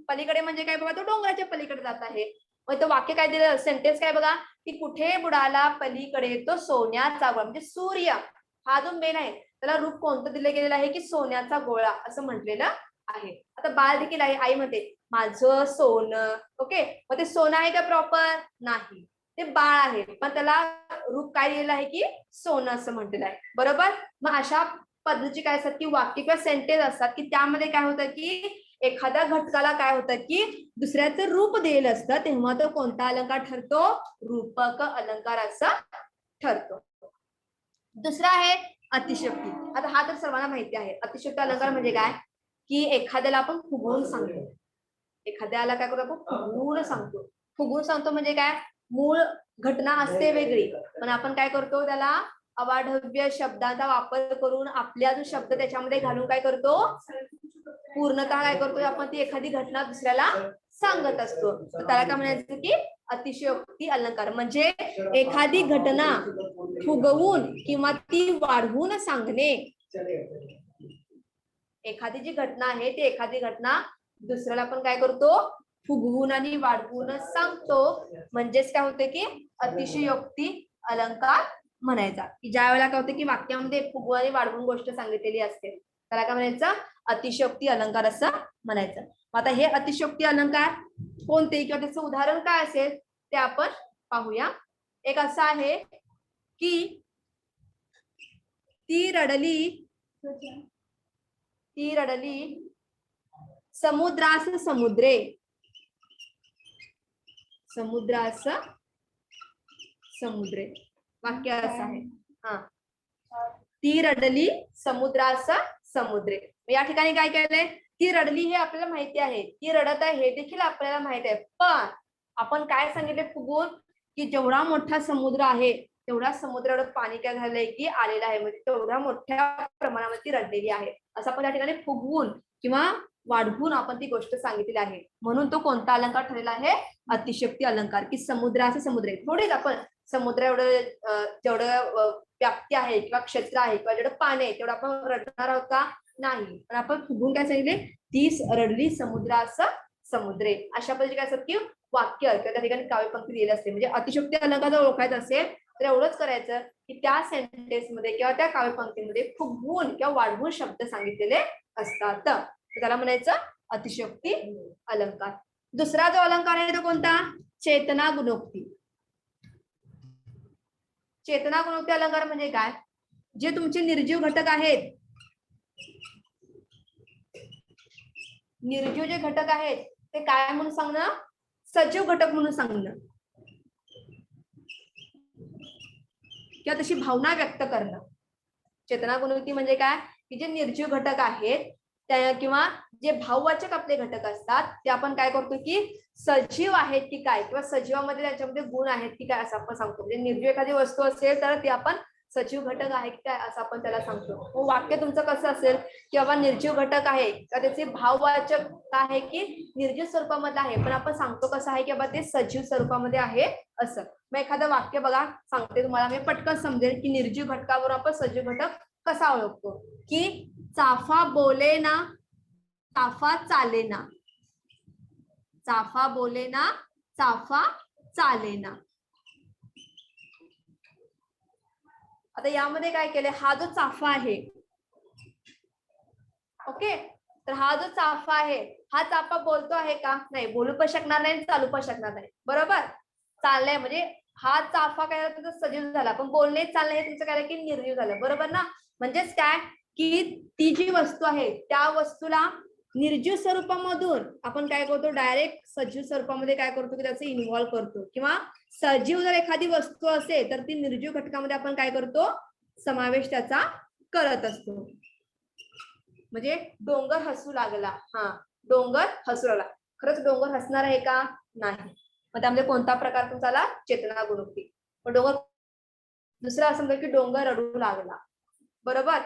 पलीकडे म्हणजे काय बघा, तो डोंगराच्या पलीकडे जात आहे. मग तो वाक्य काय दिलं, सेंटेन्स काय बघा, की कुठे बुडाला पलीकडे तो सोन्याचा गोळा, म्हणजे सूर्य हा जो मेन आहे त्याला रूप कोणतं दिलं गेलेलं आहे, की सोन्याचा गोळा असं म्हटलेलं आहे. आता बाळ देखील आहे, आई म्हणते माझं सोनं, ओके. मग ते सोनं आहे का प्रॉपर, नाही, ते बाळ आहे, पण त्याला रूप काय दिलेलं आहे, की सोनं असं म्हटलेलं आहे, बरोबर. मग अशा पद्धतीची काय असतात, की वाक्य किंवा सेंटेन्स असतात, की त्यामध्ये काय होतं, की एखाद्या घटकाला काय होतं, की दुसऱ्याचं रूप दिलेलं असतं, तेव्हा तो कोणता अलंकार ठरतो, रूपक अलंकार असा ठरतो. दुसरा आहे अतिशयोक्ती. आता हा तर सर्वांना माहिती आहे. अतिशयोक्ती अलंकार म्हणजे काय, की एखाद्याला आपण फुगवून सांगतो, एखाद्याला काय करतो आपण, फुगवून सांगतो. फुगवून सांगतो म्हणजे काय, मूळ घटना असते वेगळी, पण आपण काय करतो, त्याला अवाढव्य शब्दांचा वापर करून आपल्या जो शब्द त्याच्यामध्ये घालून काय करतो, पूर्णतः काय करतो आपण, ती एखादी घटना दुसऱ्याला सांगत असतो. त्याला काय म्हणायचं, की अतिशयोक्ती अलंकार. म्हणजे एखादी घटना फुगवून किंवा ती वाढवून सांगणे. एखादी जी घटना आहे ती एखादी घटना दुसऱ्याला आपण काय करतो, फुगवून आणि वाढवून सांगतो, म्हणजेच काय होते, की अतिशयोक्ती अलंकार म्हणायचा. की ज्या वेळेला काय होते, की वाक्यामध्ये फुगवून आणि वाढवून गोष्ट सांगितलेली असते, त्याला काय म्हणायचं, अतिशयोक्ती अलंकार असं म्हणायचं. आता हे अतिशयोक्ती अलंकार कोणते किंवा त्याचं उदाहरण काय असेल ते आपण पाहूया. एक असं आहे, की ती रडली समुद्रास समुद्रे, समुद्रास समुद्रे, वाक्य असं आहे. हा, ती रडली समुद्रास समुद्रे. या ठिकाणी काय केलंय, ती रडली हे आपल्याला माहिती आहे, ती रडत आहे हे देखील आपल्याला माहिती आहे, पण आपण काय सांगितले फुगवून, की जेवढा मोठा समुद्र आहे तेवढा समुद्रावर पाणी काय झालंय, की आलेलं आहे, म्हणजे तेवढ्या मोठ्या प्रमाणामध्ये ती रडलेली आहे असं आपण या ठिकाणी फुगवून किंवा वाढवून आपण ती गोष्ट सांगितलेली आहे. म्हणून तो कोणता अलंकार ठरलेला आहे, अतिशयोक्ती अलंकार. की समुद्राचे समुद्र, थोडेच आपण समुद्र एवढं जेवढं व्याप्ती आहे किंवा क्षेत्र आहे किंवा जेवढं पाणी आहे तेवढं आपण रडणार आहोत का, नाही, पण आपण फुगून काय सांगितले, तीच रडली समुद्रास समुद्रे. अशा पद्धतीचे काय असतात, की वाक्य किंवा त्या ठिकाणी काव्यपंक्ती दिलेली असते. म्हणजे अतिशयोक्ती अलंकार जर ओळखायचं असेल तर एवढंच करायचं, की त्या सेंटेन्स मध्ये किंवा त्या काव्यपंक्तीमध्ये फुगवून किंवा वाढवून शब्द सांगितलेले असतात, त्याला म्हणायचं अतिशयोक्ती अलंकार. दुसरा जो अलंकार आहे तो कोणता, चेतना गुणोक्ती. चेतना गुणोक्ती अलंकार म्हणजे काय, जे तुमचे निर्जीव घटक आहेत, निर्जीव जे घटक आहेत ते काय म्हणून सांगणं, सजीव घटक म्हणून सांगणं, किंवा तशी भावना व्यक्त करणं. चेतना गुणोक्ती म्हणजे काय, की जे निर्जीव घटक आहेत त्या किंवा जे भाववाचक आपले घटक असतात ते आपण काय करतो, की सजीव आहेत की काय किंवा सजीवामध्ये त्याच्यामध्ये गुण आहेत की काय असं आपण सांगतो. म्हणजे निर्जीव एखादी वस्तू असेल तर ती आपण सजीव घटक आहे की काय असं आपण त्याला सांगतो. वाक्य तुमचं कसं असेल, की बाबा निर्जीव घटक आहे का त्याचे भाववाचक आहे की निर्जीव स्वरूपामध्ये आहे, पण आपण सांगतो कसं आहे, की बाबा ते सजीव स्वरूपामध्ये आहे असं. मग एखादं वाक्य बघा सांगते तुम्हाला, मी पटकन समजेल की निर्जीव घटकावर आपण सजीव घटक कसा ओळखतो. की चाफा बोले ना चाफा चाले ना, चाफा बोले ना चाफा चाले ना. आता यामध्ये काय केलंय, हा जो चाफा आहे, ओके, तर हा जो चाफा आहे हा चाफा बोलतो आहे का, नाही, बोलू पण शकणार नाही, चालू पण शकणार नाही, बरोबर. चाललंय म्हणजे हा चाफा काय तुमचा सजीव झाला, पण बोलणे चालणे हे तुमचं काय की निर्जीव झालं, बरोबर ना. म्हणजेच काय, की ती जी वस्तू आहे त्या वस्तूला निर्जीव स्वरूपामधून आपण काय करतो, डायरेक्ट सजीव स्वरूपामध्ये काय करतो, की त्याचं इन्व्हॉल्व करतो, किंवा सजीव जर एखादी वस्तू असेल तर ती निर्जीव घटकामध्ये आपण काय करतो, समावेश त्याचा करत असतो. म्हणजे डोंगर हसू लागला, हा, डोंगर हसू लागला, खरंच डोंगर हसणार आहे का, नाही. मग त्यामध्ये कोणता प्रकार तुमचा आला, चेतना गुणोक्ती. पण डोंगर दुसरा असं म्हणतो, की डोंगर रडू लागला, बरोबर.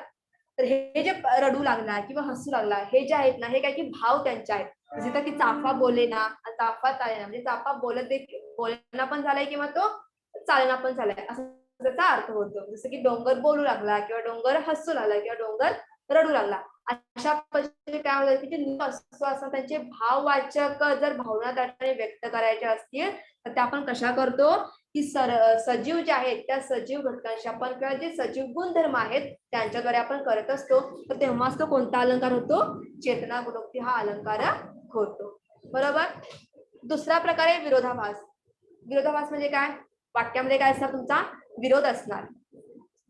तर हे जे रडू लागला किंवा हसू लागला हे जे आहेत ना, हे काय की भाव त्यांचे आहेत. जसं की चाफा बोले ना चाफा चाले ना, म्हणजे चाफा बोलणं पण झालाय किंवा तो चालना पण झालाय असं त्याचा अर्थ होतो. जसं की डोंगर बोलू लागला किंवा डोंगर हसू लागला किंवा डोंगर रडू लागला. अशा परिस्थितीत काय होतं की जे असं त्यांचे भाववाचक जर भावना त्या ठिकाणी व्यक्त करायच्या असतील तर त्या आपण कशा करतो की सजीव जे आहेत त्या सजीव घटकांशी आपण किंवा जे सजीव गुणधर्म आहेत त्यांच्याद्वारे आपण करत असतो. तर तेव्हाच तो कोणता अलंकार होतो? चेतना गुणोक्ती हा अलंकार होतो. बरोबर. दुसरा प्रकार आहे विरोधाभास. विरोधाभास म्हणजे काय? वाक्यामध्ये काय असणार? तुमचा विरोध असणार.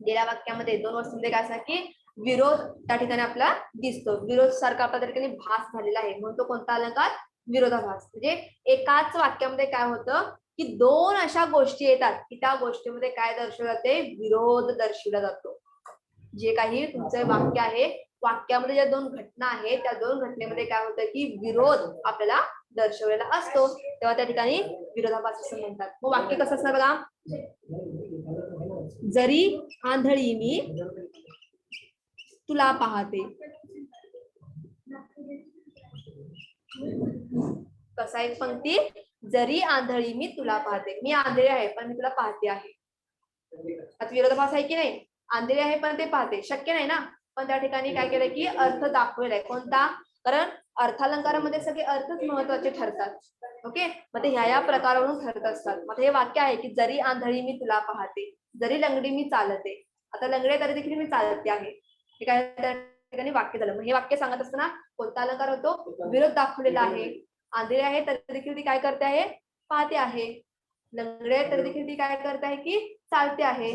गेल्या वाक्यामध्ये 2 वस्तूंमध्ये काय असणार की विरोध त्या ठिकाणी आपला दिसतो. विरोध सारखा आपल्या ठिकाणी भास झालेला आहे म्हणून तो कोणता अलंकार? विरोधाभास. म्हणजे एकाच वाक्यामध्ये काय होतं की 2 अशा गोष्टी येतात की त्या गोष्टीमध्ये काय दर्शवलं जाते? विरोध दर्शवला जातो. जे काही तुमचं वाक्य आहे वाक्यामध्ये ज्या 2 घटना आहेत त्या 2 घटनेमध्ये काय होतं की विरोध आपल्याला दर्शवलेला असतो तेव्हा त्या ठिकाणी विरोधाभास असं म्हणतात. मग वाक्य कसं असणार बघा. जरी आंधळी मी तुला पाहते. कसा एक पंक्ती. जरी आंधळी मी तुला पाहते. मी आंधळी आहे पण मी तुला पाहते आहे. आता विरोधाभास आहे की नाही? आंधळी आहे पण ते पाहते शक्य नाही ना. पण त्या ठिकाणी काय केलंय की अर्थ दाखवलेला आहे. कोणता? कारण अर्थालंकारामध्ये सगळे अर्थच महत्वाचे ठरतात. ओके. मग ते ह्या प्रकारावरून ठरत असतात. मग हे वाक्य आहे की जरी आंधळी मी तुला पाहते. जरी लंगडी मी चालते. आता लंगडी तरी देखील मी चालते आहे. हे काय त्या ठिकाणी वाक्य झालं. मग हे वाक्य सांगत असताना कोणता अलंकार होतो? विरोध दाखवलेला आहे. आंधळी आहे तरी देखील ती काय करते आहे? पाहते आहे. लंगडी आहे तरी देखील ती काय करते आहे की चालते आहे.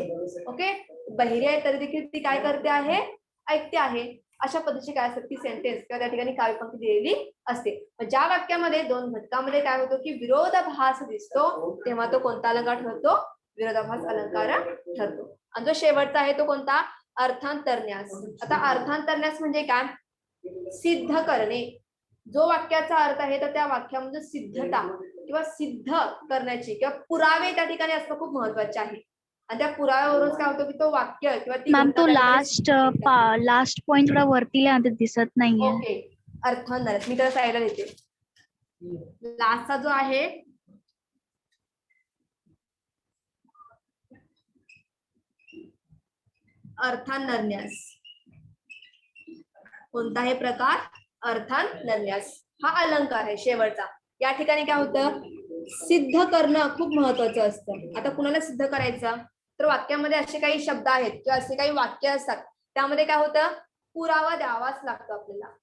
ओके. बहिरी आहे तरी देखील ती काय करते आहे? ऐकते आहे. अशा पद्धतीची काय असते ती सेंटेन्स किंवा त्या ठिकाणी काव्यपंक्ती दिलेली असते. ज्या वाक्यामध्ये 2 घटकामध्ये काय होतो की विरोधाभास दिसतो तेव्हा तो कोणता अलंकार ठरतो? विरोधाभास अलंकार ठरतो. आणि जो शेवटचा आहे तो कोणता? अर्थांतरन्यास. आता अर्थांतरन्यास म्हणजे काय? सिद्ध करणे. जो वाक्याचा अर्थ आहे तर त्या वाक्यामध्ये सिद्धता किंवा सिद्ध करण्याची किंवा पुरावे त्या ठिकाणी असणं खूप महत्वाचे आहे. आणि त्या पुराव्यावरून काय होतं की तो वाक्य किंवा ती मॅम घटना तो त्या ठिकाणी लास्ट पॉइंट थोडा वरती लिहा, ते दिसत नाहीये. ओके. अर्थांतरन्यास मी त्याला साईडला लिहिते. लास्टचा जो आहे अर्थांतरन्यास. कोणताही प्रकार? अर्थांतरन्यास हा अलंकार आहे शेवटचा. या ठिकाणी काय होतं? सिद्ध करणं खूप महत्वाचं असतं. आता कुणाला सिद्ध करायचं? तर वाक्यामध्ये असे काही शब्द आहेत किंवा असे काही वाक्य असतात त्यामध्ये काय होतं? पुरावा द्यावाच लागतो आपल्याला.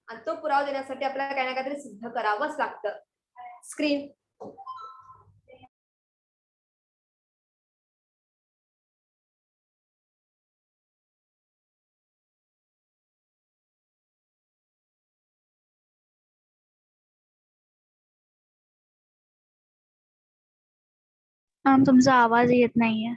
आणि तो पुरावा देण्यासाठी आपल्याला काही ना काहीतरी सिद्ध करावंच लागतं. स्क्रीन मॅम तुमचा आवाज येत नाहीये.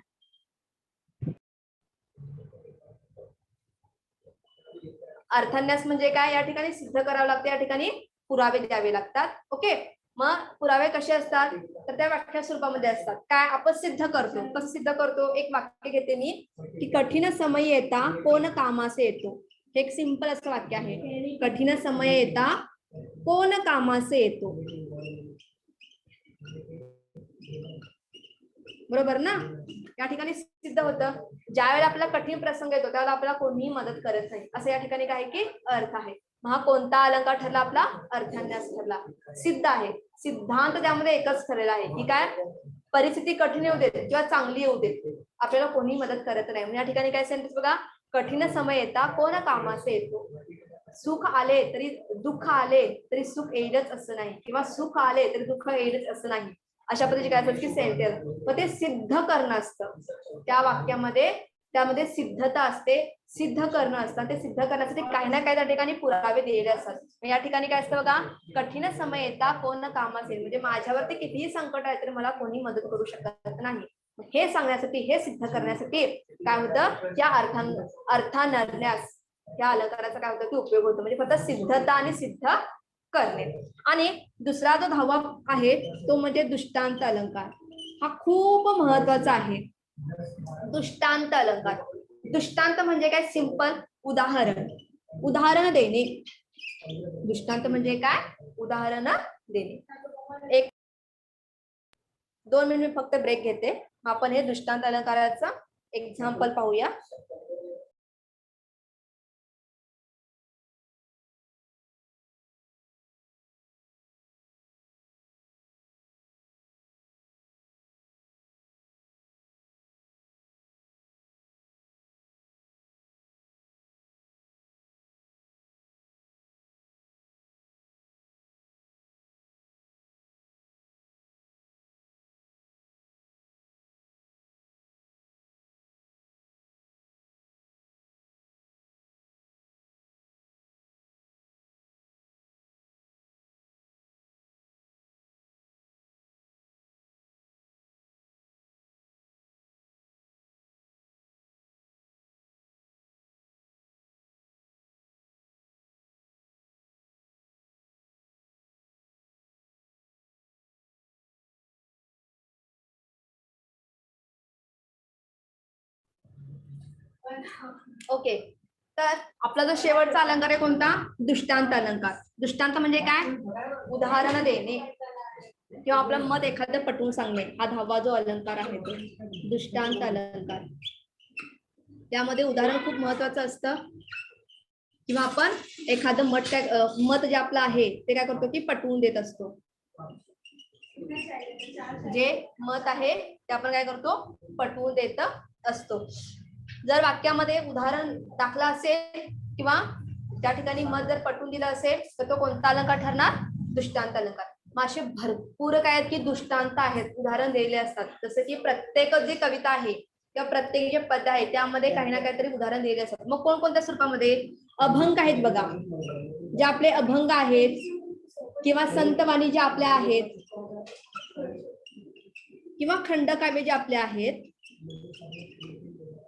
अर्थान्यास म्हणजे काय? या ठिकाणी सिद्ध करावं लागतं. या ठिकाणी पुरावे द्यावे लागतात. ओके. मग पुरावे कसे असतात? तर त्या वाक्य स्वरूपामध्ये असतात. काय? आपण सिद्ध करतो. कसं सिद्ध करतो? एक वाक्य घेते मी की कठीण समय येता कोण कामासे येतो. हे एक सिंपल असं वाक्य आहे. कठीण समय येता कोण कामासे येतो. बरोबर ना. या ठिकाणी सिद्ध होतं ज्या वेळेला आपला कठीण प्रसंग येतो त्यावेळेला आपल्याला कोणीही मदत करत नाही असं या ठिकाणी काय की अर्थ आहे. मग हा कोणता अलंकार ठरला? आपला अर्थान्यास ठरला. सिद्ध आहे. सिद्धांत त्यामध्ये एकच ठरलेला आहे की काय? परिस्थिती कठीण येऊ देत किंवा चांगली येऊ देत आपल्याला कोणी मदत करत नाही. म्हणजे या ठिकाणी काय सेंटेन्स बघा. कठीण समय येता कोण कामासे येतो. सुख आले तरी दुःख आले तरी सुख येईलच असं नाही किंवा सुख आले तरी दुःख येईलच असं नाही. अशा पद्धतीचे काय असतात की सेंटेन्स. मग ते सिद्ध करणं असतं त्या वाक्यामध्ये. त्यामध्ये सिद्धता असते. सिद्ध करणं असतं. ते सिद्ध करण्यासाठी काही ना काही त्या ठिकाणी पुरावे दिलेले असतात. या ठिकाणी काय असतं बघा. कठीण समय येता कोण कामास येईल. म्हणजे माझ्यावरती कितीही संकट आहे तरी मला कोणी मदत करू शकत नाही. हे सांगण्यासाठी हे सिद्ध करण्यासाठी काय होतं? या अर्थान्यास या अलंकाराचा काय होतं की उपयोग होतो. म्हणजे फक्त सिद्धता आणि सिद्ध करणे. आणि दुसरा जो 10वा आहे तो म्हणजे दृष्टांत अलंकार. हा खूप महत्वाचा आहे. दृष्टांत अलंकार. दृष्टांत म्हणजे काय? सिंपल उदाहरण. उदाहरण देणे. दृष्टांत म्हणजे काय? उदाहरण देणे. 2 मिनिट फक्त ब्रेक घेते. आपण हे दृष्टांत अलंकाराचं एक्झाम्पल पाहूया. ओके, तर आपला जो शेवटचा अलंकार आहे कोणता? दृष्टांत अलंकार. दृष्टांत म्हणजे काय? उदाहरण देणे किंवा आपलं मत एखादं पटवून सांगणे, हा 10वा जो अलंकार आहे तो दृष्टांत अलंकार. त्यामध्ये उदाहरण खूप महत्वाचं असतं किंवा आपण एखादं मत जे आपलं आहे ते काय करतो की पटवून देत असतो. जे मत आहे ते आपण काय करतो? पटवून देत असतो. जर वाक्यामध्ये उदाहरण दाखला असेल किंवा त्या ठिकाणी मत जर पटवून दिलं असेल तर तो कोणता अलंकार ठरणार? दृष्टांत अलंकार. मग असे भरपूर काय आहेत की दृष्टांत आहेत, उदाहरण दिलेले असतात. जसं की प्रत्येक जी कविता आहे किंवा प्रत्येक जे पद आहे त्यामध्ये काही ना काहीतरी उदाहरण दिलेले असतात. मग कोणकोणत्या स्वरूपामध्ये? अभंग आहेत बघा, जे आपले अभंग आहेत किंवा संतवाणी जे आपल्या आहेत किंवा खंडकाव्य जे आपले आहेत.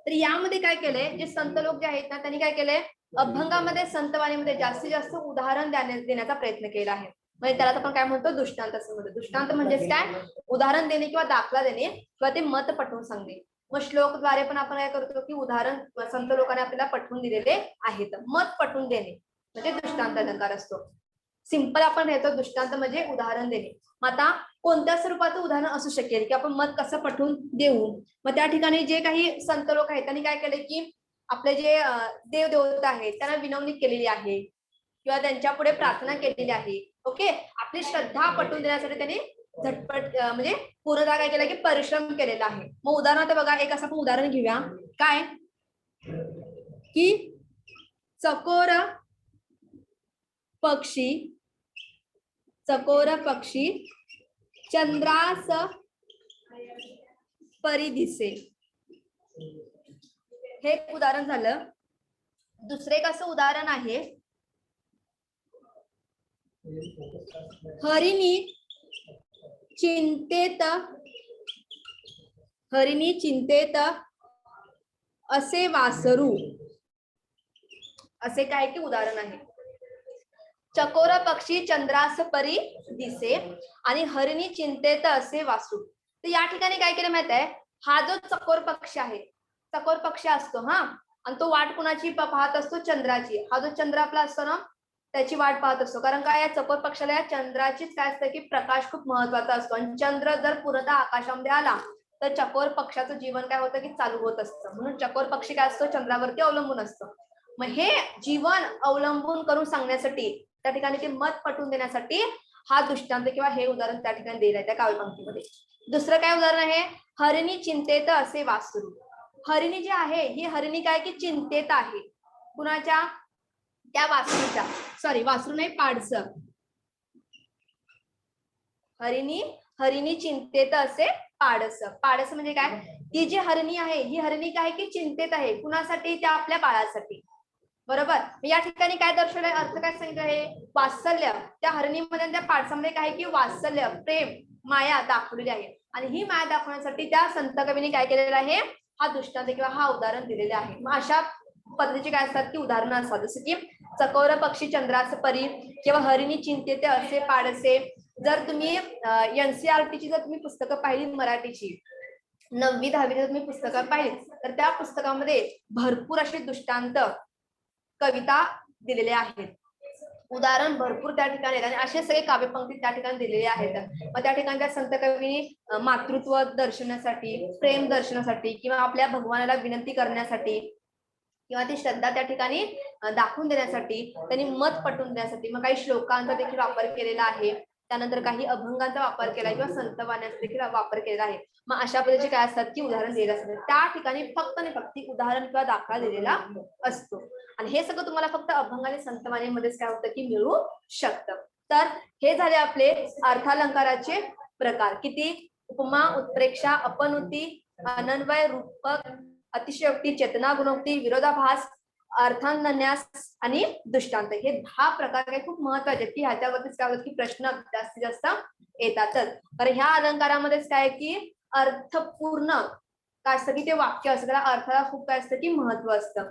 तर यामध्ये काय केलंय, जे संत लोक जे आहेत ना त्यांनी काय केलंय, अभंगामध्ये संतवाणीमध्ये जास्तीत जास्त उदाहरण देण्याचा प्रयत्न केला आहे. म्हणजे त्याला आपण काय म्हणतो? दृष्टांत असं म्हणतो. दृष्टांत म्हणजेच काय? उदाहरण देणे किंवा दाखला देणे किंवा ते मत पटवून सांगणे. मग श्लोकद्वारे पण आपण काय करतो की उदाहरण संत लोकांनी आपल्याला पटवून दिलेले आहेत. मत पटवून देणे म्हणजे दृष्टांत अलंकार असतो. सिंपल आपण घेतो दृष्टांत म्हणजे उदाहरण देणे. मग आता कोणत्या स्वरूपाचं उदाहरण असू शकेल की आपण मत कसं पटवून देऊ? मग त्या ठिकाणी जे काही संत लोक आहेत त्यांनी काय केले की आपले जे देव देवता आहेत त्यांना विनवणी केलेली आहे किंवा त्यांच्या पुढे प्रार्थना केलेली आहे. ओके, आपली श्रद्धा पटवून देण्यासाठी त्यांनी झटपट म्हणजे पूर्णतः काय केलं की परिश्रम केलेला आहे. मग उदाहरणार्थ बघा, एक असं आपण उदाहरण घेऊया काय की चकोर पक्षी चंद्रास परी दिसे. हे एक उदाहरण झालं. दुसरे कसं उदाहरण आहे, हरिणी चिंतेत असे वासरू. असे काय की उदाहरण आहे. चकोर पक्षी चंद्रास परी दिसे आणि हरिणी चिंतेत असे वासरू. तर या ठिकाणी काय केलं माहित आहे, हा जो चकोर पक्षी आहे, चकोर पक्षी असतो हा, आणि तो वाट कुणाची पाहत असतो? चंद्राची. हा जो चंद्र आपला असतो ना त्याची वाट पाहत असतो. कारण काय, या चकोर पक्षाला या चंद्राचीच काय असतं की प्रकाश खूप महत्वाचा असतो. आणि चंद्र जर पूर्णतः आकाशामध्ये आला तर चकोर पक्षाचं जीवन काय होतं की चालू होत असतं. म्हणून चकोर पक्षी काय असतो? चंद्रावरती अवलंबून असतो. मग हे जीवन अवलंबून करून सांगण्यासाठी, त्या ठिकाणी ते मत पटवून देण्यासाठी हा दृष्टांत किंवा हे उदाहरण त्या ठिकाणी दिलं आहे त्या काव्यपंक्तीमध्ये. दुसरं काय उदाहरण आहे, हरिणी चिंतेत असे वासरू. हरिणी जी आहे ही हरिणी काय की चिंतेत आहे. कुणाच्या? त्या वासरूच्या. सॉरी, वासरू नाही, पाडसं. हरिणी चिंतेत असे पाडस. पाडस म्हणजे काय? ती जी हरिणी आहे ही हरिणी काय की चिंतेत आहे. कुणासाठी? त्या आपल्या बाळासाठी. बरोबर. या ठिकाणी काय दर्शवलंय, अर्थ काय सांगितलं आहे? वात्सल्य. त्या हरिणीमध्ये त्या पाडसामध्ये काय की वात्सल्य, प्रेम, माया दाखवलेली आहे. आणि ही माया दाखवण्यासाठी त्या संत कवीने काय केलेलं आहे, हा दृष्टांत किंवा हा उदाहरण दिलेले आहे. मग अशा पद्धतीची काय असतात की उदाहरणं असतात. जसं की चकोर पक्षी चंद्रास परी किंवा हरिणी चिंतेत असे पाडसे. जर तुम्ही NCERT जर तुम्ही पुस्तकं पाहिली मराठीची 9वी 10वी जर तुम्ही पुस्तकं पाहिली तर त्या पुस्तकामध्ये भरपूर असे दृष्टांत कविता दिलेले आहेत. उदाहरण भरपूर त्या ठिकाणी आहेत आणि असे सगळे काव्यपंक्ती त्या ठिकाणी दिलेले आहेत. मग त्या ठिकाणी त्या संत कवीने मातृत्व दर्शनासाठी, प्रेम दर्शनासाठी किंवा आपल्या भगवानाला विनंती करण्यासाठी किंवा ती श्रद्धा त्या ठिकाणी दाखवून देण्यासाठी, त्यांनी मत पटवून देण्यासाठी मग काही श्लोकांचा देखील वापर केलेला आहे. त्यानंतर काही अभंगांचा वापर केला किंवा संतवाण्याचा देखील वापर केलेला आहे. मग अशा पद्धतीचे काय असतात की उदाहरण दिलेलं असतात. त्या ठिकाणी फक्त आणि फक्त उदाहरण किंवा दाखला दिलेला असतो. आणि हे सगळं तुम्हाला फक्त अभंग आणि संतवाणीमध्येच काय होतं की मिळू शकतं. तर हे झाले आपले अर्थालंकाराचे प्रकार. किती? उपमा, उत्प्रेक्षा, अपनुती, अनन्वय, रूपक, अतिशयोक्ती, चेतना, गुणोक्ती, विरोधाभास, अर्थान्यास आणि दृष्टांत. हे 10 प्रकार काही खूप महत्वाचे आहेत की ह्याच्यावरतीच काय होतं की प्रश्न जास्तीत जास्त येतातच. तर ह्या अलंकारामध्येच काय की अर्थपूर्ण काय असतं की ते वाक्य असतं, त्याला अर्थाला खूप काय असतं की महत्व असतं.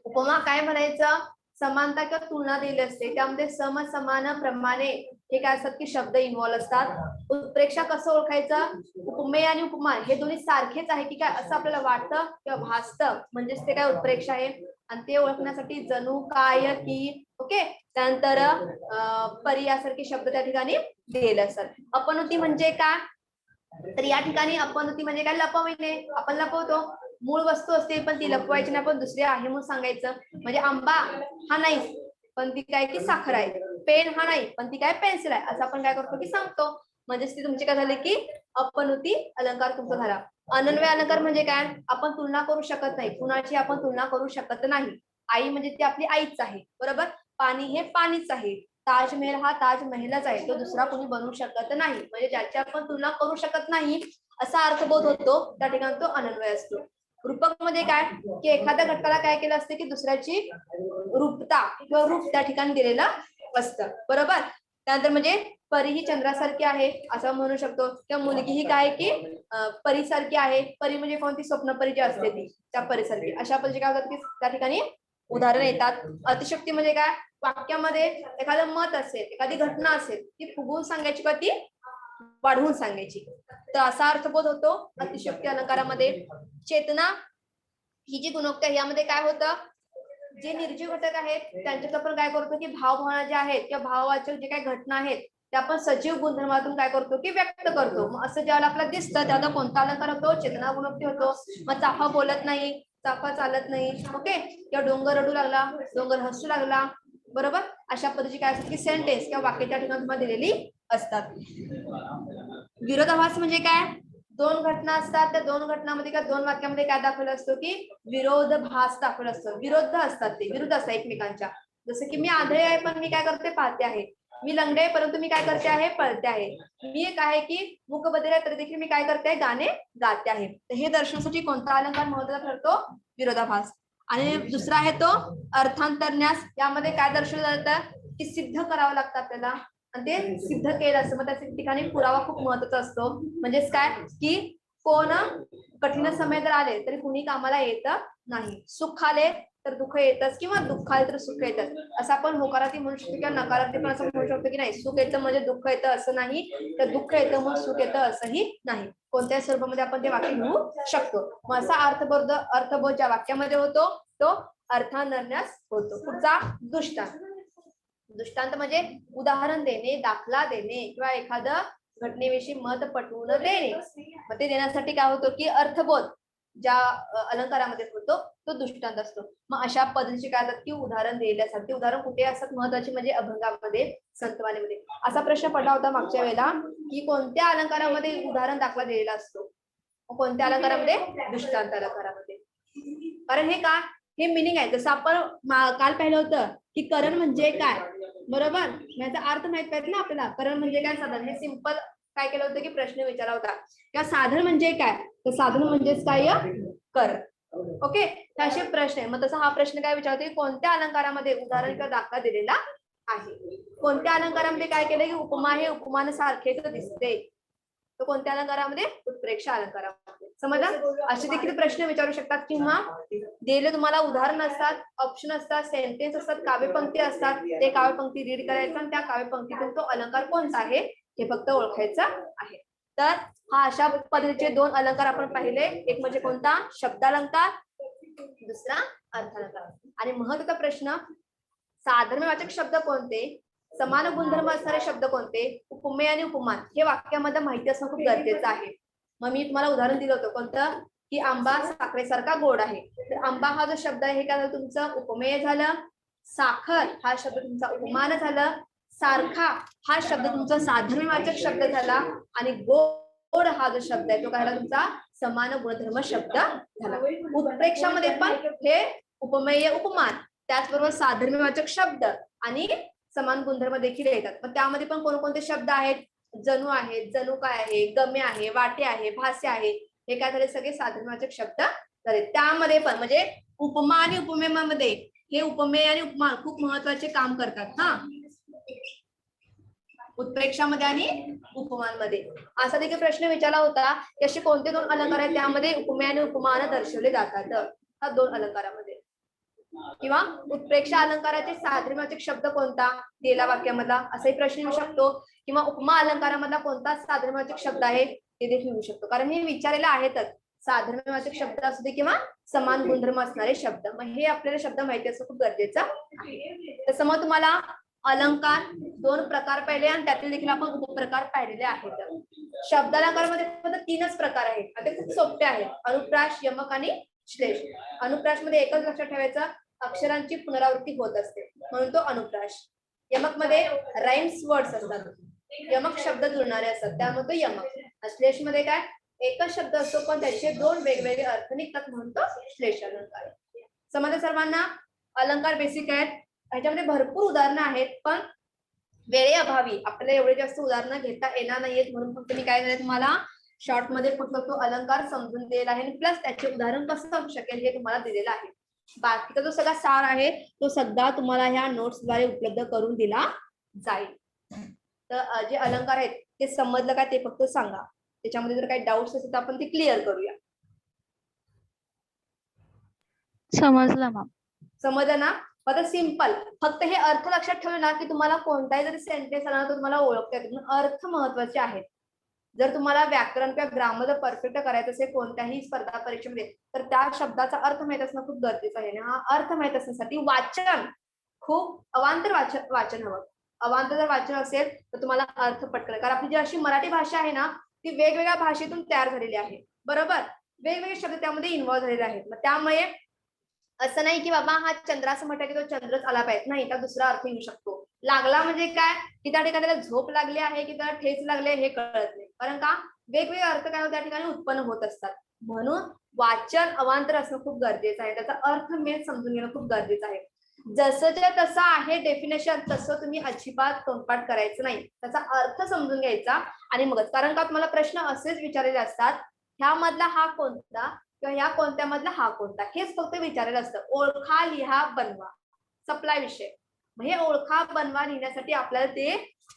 उपमा काय म्हणायचं? समानता किंवा तुलना दिली असते, त्यामध्ये सम, समान, प्रमाणे हे काय असतात की शब्द इन्व्हॉल्व असतात. उत्प्रेक्षा कसं ओळखायचं? उपमेय आणि उपमान हे दोन्ही सारखेच आहे की काय असं आपल्याला वाटतं किंवा भासतं, म्हणजेच ते काय उत्प्रेक्षा आहे. आणि ते ओळखण्यासाठी जणू, काय, की, ओके. त्यानंतर परी यासारखे शब्द त्या ठिकाणी दिलेले असतात. अपनुती म्हणजे काय? तर या ठिकाणी अपनुती म्हणजे काय? लपविणे. आपण लपवतो, मूळ वस्तू असते पण ती लपवायची नाही, आपण दुसरी आहे म्हणून सांगायचं. म्हणजे आंबा हा नाही पण ती काय की साखर आहे, पेन हा नाही पण ती काय पेन्सिल आहे, असं आपण काय करतो की सांगतो. म्हणजेच ती तुमची काय झाली की अपनुती अलंकार तुमचा झाला. अनन्वय अलंकार म्हणजे काय? आपण तुलना करू शकत नाही, कुणाची आपण तुलना करू शकत नाही. आई म्हणजे ती आपली आईच आहे, बरोबर. पाणी हे पाणीच आहे. ताजमहल हा ताजमहलच आहे, तो दुसरा कोणी बनवू शकत नाही. म्हणजे ज्याची आपण तुलना करू शकत नाही असा अर्थबोध होतो, त्या ठिकाणी तो अनन्वय असतो. रूपक मध्ये काय की एखाद्या घटकाला काय केलं असते की दुसऱ्याची रूपता किंवा रूप त्या ठिकाणी दिलेलं असतं, बरोबर. त्यानंतर म्हणजे परी ही चंद्रासारखी आहे असं म्हणू शकतो, किंवा मुलगी ही काय की परीसारखी आहे. परी म्हणजे कोणती? स्वप्नपरी जी असते ती, त्या परीसारखी. अशा परीचे काय होतात की त्या ठिकाणी उदाहरण येतात. अतिशक्ती म्हणजे काय? वाक्यामध्ये एखादं मत असेल, एखादी घटना असेल, ती फुगवून सांगायची का ती वाढवून सांगायची, तर असा अर्थबोध होतो अतिशक्ती अलंकारामध्ये. चेतना ही जी गुणोक्ती आहे यामध्ये काय होतं? जे निर्जीव घटक आहेत त्यांच्यात आपण काय करतो की भावभावना ज्या आहेत किंवा भाववाचक जे काही घटना आहेत त्या आपण सजीव गुणधर्मातून काय करतो की व्यक्त करतो. मग असं ज्यावेळेला आपल्याला दिसतं त्याला कोणता अलंकार होतो? चेतना गुणोक्ती होतो. मग चाफा बोलत नाही, चाफा चालत नाही, ओके. किंवा डोंगर रडू लागला, डोंगर हसू लागला, बरोबर. अशा पद्धतीची काय असतात की सेंटेन्स किंवा वाक्य त्या ठिकाणी तुम्हाला दिलेली असतात. विरोधाभास म्हणजे काय? दोन घटना असतात, त्या दोन घटनामध्ये किंवा दोन वाक्यामध्ये काय दाखवलं असतो की विरोधाभास दाखवला असतो. विरुद्ध असतात, ते विरुद्ध असतात एकमेकांच्या. जसं की मी आंधळे आहे पण मी काय करते? पाहते आहे. मी लंगडे आहे परंतु मी काय करते आहे? पळते आहे. मी एक आहे की मूकबधिर आहे तरी देखील मी काय करते? गाणे गाते आहे. तर हे दर्शनासाठी कोणता अलंकार महत्त्वाचा ठरतो? विरोधाभास. आणि दुसरा आहे तो अर्थांतरन्यास. यामध्ये काय दर्शवलं जातं की सिद्ध करावं लागतं आपल्याला, आणि ते सिद्ध केलं असतं. मग त्या ठिकाणी पुरावा खूप महत्वाचा असतो. म्हणजेच काय की कोण कठीण समय जर आले तरी कुणी कामाला येत नाही. सुख आले तर दुःख येतच, किंवा दुःख आले तर सुख येतच. असं आपण होकारार्थी म्हणू शकतो किंवा नकारार्थी पण असं म्हणू शकतो की नाही, सुख येतं म्हणजे दुःख येतं असं नाही, तर दुःख येतं मग सुख येतं असंही नाही. कोणत्याही स्वरूपामध्ये आपण ते वाक्य लिहू शकतो. मग असा अर्थबोध ज्या वाक्यामध्ये होतो तो अर्थांतरण्यास होतो. पुढचा दृष्टांत. दृष्टांत म्हणजे उदाहरण देणे, दाखला देणे किंवा एखादं घटनेविषयी मत पटवून देणे. मग ते देण्यासाठी काय होतं की अर्थबोध ज्या अलंकारामध्ये होतो तो दृष्टांत असतो. मग अशा पद्धतीचे काय असतात की उदाहरण दिलेले असतात. ते उदाहरण कुठे असतात? महत्वाचे म्हणजे अभंगामध्ये, संतवाणीमध्ये. असा प्रश्न पडला होता मागच्या वेळेला की कोणत्या अलंकारामध्ये उदाहरण दाखला दिलेला असतो? कोणत्या अलंकारामध्ये? दृष्टांत अलंकारामध्ये. कारण हे का हे मिनिंग आहे. जसं आपण काल पाहिलं होतं की करण म्हणजे काय, बरोबर. याचा अर्थ माहित पाहिजे ना आपल्याला. करण म्हणजे काय? साधन. हे सिंपल काय केलं होतं की प्रश्न विचारला होता. किंवा साधन म्हणजे काय? तर साधन म्हणजेच काय? करण. ओके. तर असे प्रश्न आहे. मग तसा हा प्रश्न काय विचारतो की कोणत्या अलंकारामध्ये उदाहरण किंवा दाखला दिलेला आहे? कोणत्या अलंकारामध्ये काय केलं की उपमा हे उपमान सारखेच दिसते. तो कोणत्या अलंकारामध्ये? उत्प्रेक्षा अलंकारामध्ये. समजलं? असे देखील प्रश्न विचारू शकतात, किंवा दिलेले तुम्हाला उदाहरण असतात, ऑप्शन असतात, सेंटेन्स असतात, काव्यपंक्ती असतात. ते काव्यपंक्ती रीड करायचं आणि त्या काव्यपंक्तीतून तो अलंकार कोणता आहे हे फक्त ओळखायचं आहे. तर हा अशा पद्धतीचे दोन अलंकार आपण पाहिले. एक म्हणजे कोणता? शब्दालंकार, दुसरा अर्थालंकार. आणि महत्त्वाचा प्रश्न, साधर्म्यवाचक शब्द कोणते, समान गुणधर्म असणारे शब्द कोणते, उपमेय आणि उपमान हे वाक्यामध्ये माहिती असणं खूप गरजेचं आहे. मग मी तुम्हाला उदाहरण दिलं होतं कोणतं की आंबा साखरेसारखा गोड आहे. तर आंबा हा जो शब्द आहे हे काय झालं? तुमचं उपमेय झालं. साखर हा शब्द तुमचा उपमान झालं. सारखा हा शब्द तुमचा साधर्म्यवाचक शब्द झाला. आणि गोड हा जो शब्द आहे तो काय झाला? तुमचा समान गुणधर्म शब्द झाला. उत्प्रेक्षामध्ये पण हे उपमेय उपमान त्याचबरोबर साधर्म्यवाचक शब्द आणि समान गुणधर्म देखील येतात. मग त्यामध्ये पण कोणकोणते शब्द आहेत? जणू आहे, जणू काय आहे, गमे आहे, वाटे आहे, भाष्य आहे. हे काय झाले? सगळे साधर्म्यवाचक शब्द झाले. त्यामध्ये पण म्हणजे उपमा आणि उपमेयामध्ये हे उपमेय आणि उपमान खूप महत्वाचे काम करतात. हा, उत्प्रेक्षामध्ये आणि उपमानमध्ये. असा देखील प्रश्न विचारला होता की असे कोणते दोन अलंकार आहेत त्यामध्ये उपमेय आणि उपमान दर्शवले जातात? हा दोन अलंकारामध्ये. किंवा उत्प्रेक्षा अलंकाराचे साधर्म्यवाचक शब्द कोणता दिलेल्या वाक्यामधला असाही प्रश्न येऊ शकतो, किंवा उपमा अलंकारामधला कोणता साधर्म्यवाचक शब्द आहे ते देखील येऊ शकतो, कारण हे विचारलेले आहेतच. साधर्म्यवाचक शब्द असू दे किंवा समान गुणधर्म असणारे शब्द, मग हे आपल्याला शब्द माहिती असणं खूप गरजेचं आहे. तसं मग तुम्हाला अलंकार 2 प्रकार पाहिले आणि त्यातील देखील आपण उपप्रकार पाहिलेले आहेत. शब्द अलंकारामध्ये फक्त 3च प्रकार आहेत आणि ते खूप सोपे आहेत, अनुप्रास, यमक आणि श्लेष. अनुप्रास मध्ये एकच लक्षात ठेवायचं, अक्षरांची पुनरावृत्ती होत असते म्हणून तो अनुप्रास. यमक मध्ये राइम्स वर्ड्स असतात, यमक शब्द जुळणारे असतात त्यामुळे तो यमक. श्लेष मध्ये काय एकच शब्द असतो पण त्याचे 2 वेगवेगळे अर्थ निघतात म्हणून तो श्लेष अलंकार. समजलं सर्वांना? अलंकार बेसिक आहेत, ह्याच्यामध्ये भरपूर उदाहरणं आहेत पण वेळेअभावी आपल्याला एवढे जास्त उदाहरणं घेता येणार नाहीयेत, म्हणून फक्त मी काय केलंय तुम्हाला शॉर्ट मध्ये फक्त तो अलंकार समजून दिलेला आहे आणि प्लस त्याचे उदाहरण कसं असू शकेल हे तुम्हाला दिलेलं आहे. बाकीचा जो सगळा सार आहे तो सगळा तुम्हाला ह्या नोट्स द्वारे उपलब्ध करून दिला जाईल. तर जे अलंकार आहेत ते समजलं का ते फक्त सांगा, त्याच्यामध्ये जर काही डाऊट्स असेल तर आपण ते क्लिअर करूया. समजलं मॅम. समजलं ना? आता सिंपल, फक्त हे अर्थ लक्षात ठेवले ना की तुम्हाला कोणताही जरी सेंटेन्स आला ना तर तुम्हाला ओळखता येतो. अर्थ महत्वाचे आहेत. जर तुम्हाला व्याकरण किंवा ग्रामर परफेक्ट करायचं असेल कोणत्याही स्पर्धा परीक्षेमध्ये तर त्या शब्दाचा अर्थ माहित असणं खूप गरजेचं आहे. हा अर्थ माहित असण्यासाठी वाचन, खूप अवांतर वाचन हवं. अवांतर जर वाचन असेल तर तुम्हाला अर्थ पटकन, कारण आपली जी अशी मराठी भाषा आहे ना ती वेगवेगळ्या भाषेतून तयार झालेली आहे, बरोबर. वेगवेगळे शब्द त्यामध्ये इन्व्हॉल्व झालेले आहेत. मग त्यामुळे असं नाही की बाबा हा चंद्र असं म्हटलं की तो चंद्रच आला पाहिजे, नाही, त्याला दुसरा अर्थ येऊ शकतो. लागला म्हणजे काय की त्या ठिकाणी त्याला झोप लागली आहे की त्याला ठेच लागले हे कळत नाही, कारण का वेगवेगळे अर्थ काय त्या ठिकाणी उत्पन्न होत असतात. म्हणून वाचन अवांतर असणं खूप गरजेचं आहे, त्याचा अर्थ मेन समजून घेणं खूप गरजेचं आहे. जसंच्या तसं आहे डेफिनेशन तसं तुम्ही अजिबात तोंडपाठ करायचं नाही, त्याचा अर्थ समजून घ्यायचा आणि मगच, कारण का तुम्हाला प्रश्न असेच विचारलेले असतात, ह्यामधला हा कोणता किंवा या कोणत्या मधला हा कोणता, हेच फक्त विचारलेलं असतं. ओळखा, लिहा, बनवा, सप्लाय विषय. मग हे ओळखा बनवा लिहिण्यासाठी आपल्याला ते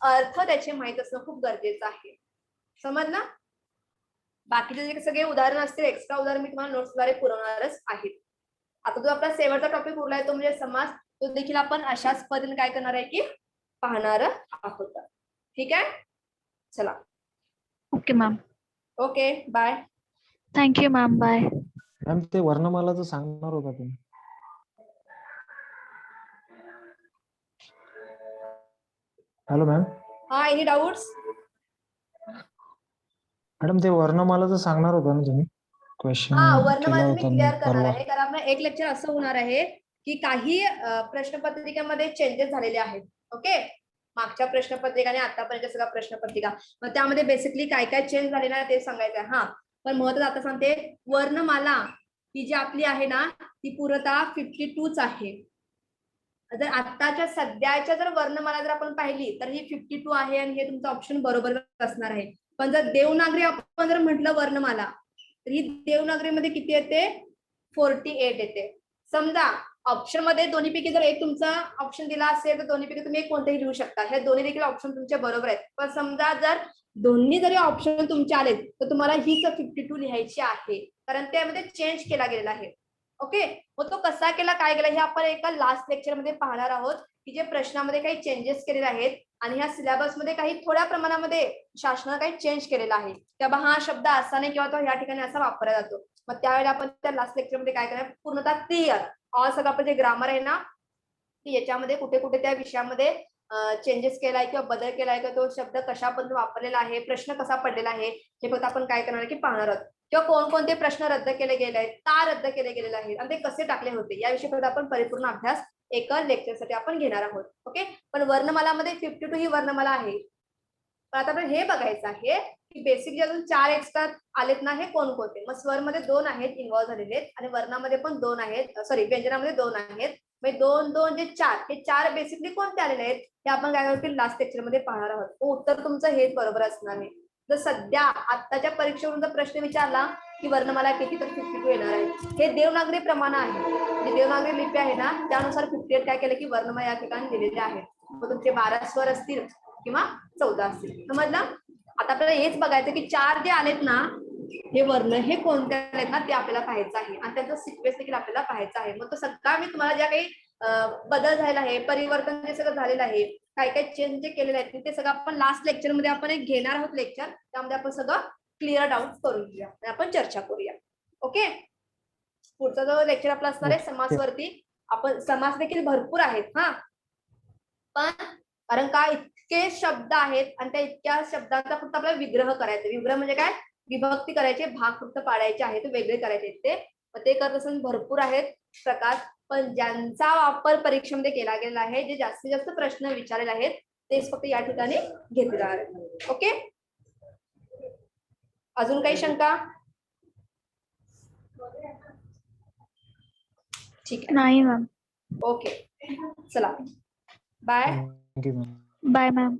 अर्थ त्याचे माहित असणं खूप गरजेचं आहे. समजलं? बाकीचे जे सगळे उदाहरण असतील एक्स्ट्रा उदाहरण मी तुम्हाला नोट्सद्वारे पुरवणारच आहे. आता जो आपला शेवटचा टॉपिक उरलाय तो म्हणजे समास, तो देखील आपण अशाच पद्धतीने काय करणार आहे की पाहणार आहोत. ठीक आहे, चला. Okay ma'am. Okay, bye. Thank you ma'am. Bye. Ma'am ते वर्णमालाचं सांगणार होता तुम्ही. Hello ma'am. हा, एनी डाऊट्स? मॅडम ते वर्णमालाचं सांगणार होता ना तुम्ही, क्वेश्चन हा, केला वर्णमाला मी होता क्लिअर करणार परवा. आहे, कारण आपलं एक लेक्चर असं होणार आहे की काही प्रश्नपत्रिकेमध्ये चेंजेस झालेले आहेत. ओके, मागच्या प्रश्नपत्रिका आणि आतापर्यंत सगळ्या प्रश्नपत्रिका, मग त्यामध्ये बेसिकली काय काय चेंज झालेलं आहे ते सांगायचं आहे. हा, पण महत्त्वाचं आता सांगते, वर्णमाला ही जी आपली आहे ना ती पूर्णतः 52च आहे. जर आताच्या सध्याच्या जर वर्णमाला जर आपण पाहिली तर ही 52 आहे आणि हे तुमचं ऑप्शन बरोबर असणार आहे. पण जर देवनागरी आपण जर म्हटलं वर्णमाला तर ही देवनागरीमध्ये किती येते? 48 येते. समजा ऑप्शन मध्ये दोन्हीपैकी जर एक तुमचा ऑप्शन दिला असेल तर दोन्हीपैकी तुम्ही एक कोणतेही लिहू शकता, हे दोन्ही देखील ऑप्शन तुमचे बरोबर आहेत. पण समजा जर दोन्ही जरी ऑप्शन तुमचे आले तर तुम्हाला हीच 52 लिहायची आहे, कारण त्यामध्ये चेंज केला गेलेला आहे. ओके, मग तो कसा केला, काय केला हे आपण एका लास्ट लेक्चर मध्ये पाहणार आहोत की जे प्रश्नामध्ये काही चेंजेस केलेले आहेत आणि ह्या सिलेबस मध्ये काही थोड्या प्रमाणामध्ये शासनाने काही चेंज केलेला आहे, की बाबा हा शब्द असा नाही किंवा तो ह्या ठिकाणी असा वापरला जातो. मग त्यावेळेला आपण त्या लास्ट लेक्चर मध्ये काय करायचं, पूर्णतः क्लिअर ऑल सगळं आपण जे ग्रामर आहे ना की याच्यामध्ये कुठे कुठे त्या विषयामध्ये चेंजेस केलाय किंवा बदल केलाय किंवा तो शब्द कशा पद्धतीने वापरलेला आहे, प्रश्न कसा पडलेला आहे हे फक्त आपण काय करणार की पाहणार आहोत, किंवा कोणकोणते प्रश्न रद्द केले गेले आहेत, का रद्द केले गेलेले आहेत आणि ते कसे टाकले होते याविषयी फक्त आपण परिपूर्ण अभ्यास एका लेक्चरसाठी आपण घेणार आहोत. ओके, पण वर्णमालामध्ये 52 ही वर्णमाला आहे. पण आता आपण हे बघायचं आहे की बेसिक जे अजून 4 एक्स्ट्रा आलेत ना हे कोणकोणते. मग स्वरमध्ये 2 आहेत इन्व्हॉल्व झालेले आणि वर्णामध्ये पण 2 आहेत, सॉरी व्यंजनामध्ये 2 आहेत. मग 2 2 जे 4 हे 4 बेसिकली कोणते आलेले आहेत हे आपण काय करतो लास्ट लेक्चर मध्ये पाहणार आहोत. उत्तर तुमचं हेच बरोबर असणार आहे. जर सध्या आत्ताच्या परीक्षेवरून जर प्रश्न विचारला की वर्णमाला किती, तर 52 येणार आहे. हे देवनागरी प्रमाण आहे, जे देवनागरी लिपी आहे ना त्यानुसार 58 काय केलं की वर्णमाला या ठिकाणी दिलेले आहेत. मग तुमचे 12 स्वर असतील किंवा 14 असतील. समजलं? आता आपल्याला हेच बघायचं की 4 जे आलेत ना हे वर्ण हे कोणत्या आहेत ना ते आपल्याला पाहायचं आहे आणि त्यांचा सिक्वेन्स देखील आपल्याला पाहायचा आहे. मग तो सगळा मी तुम्हाला ज्या काही बदल झालेला आहे, परिवर्तन जे सगळं झालेलं आहे, काय काय चेंज जे केलेले आहेत ते सगळं आपण लास्ट लेक्चर मध्ये आपण एक घेणार आहोत लेक्चर. त्यामध्ये आपण सगळं क्लिअर डाऊट करून घेऊया आणि आपण चर्चा करूया. ओके, पुढचा जो लेक्चर आपला असणार आहे समासवरती. आपण समास देखील भरपूर आहेत हा, पण कारण का इतके शब्द आहेत आणि त्या इतक्या शब्दांचा फक्त आपल्याला विग्रह करायचा. विग्रह म्हणजे काय, विभक्ती करायचे, भाग फक्त पाडायचे आहेत, वेगळे करायचे आहेत ते. मग ते करत असताना भरपूर आहेत प्रकार, पण ज्यांचा वापर परीक्षेमध्ये केला गेलेला आहे, जे जास्तीत जास्त प्रश्न विचारलेले आहेत तेच फक्त या ठिकाणी घेतले आहेत. ओके, अजून काही शंका? ठीक आहे, नाही मॅम. ओके, चला bye. Thank you ma'am. Bye ma'am.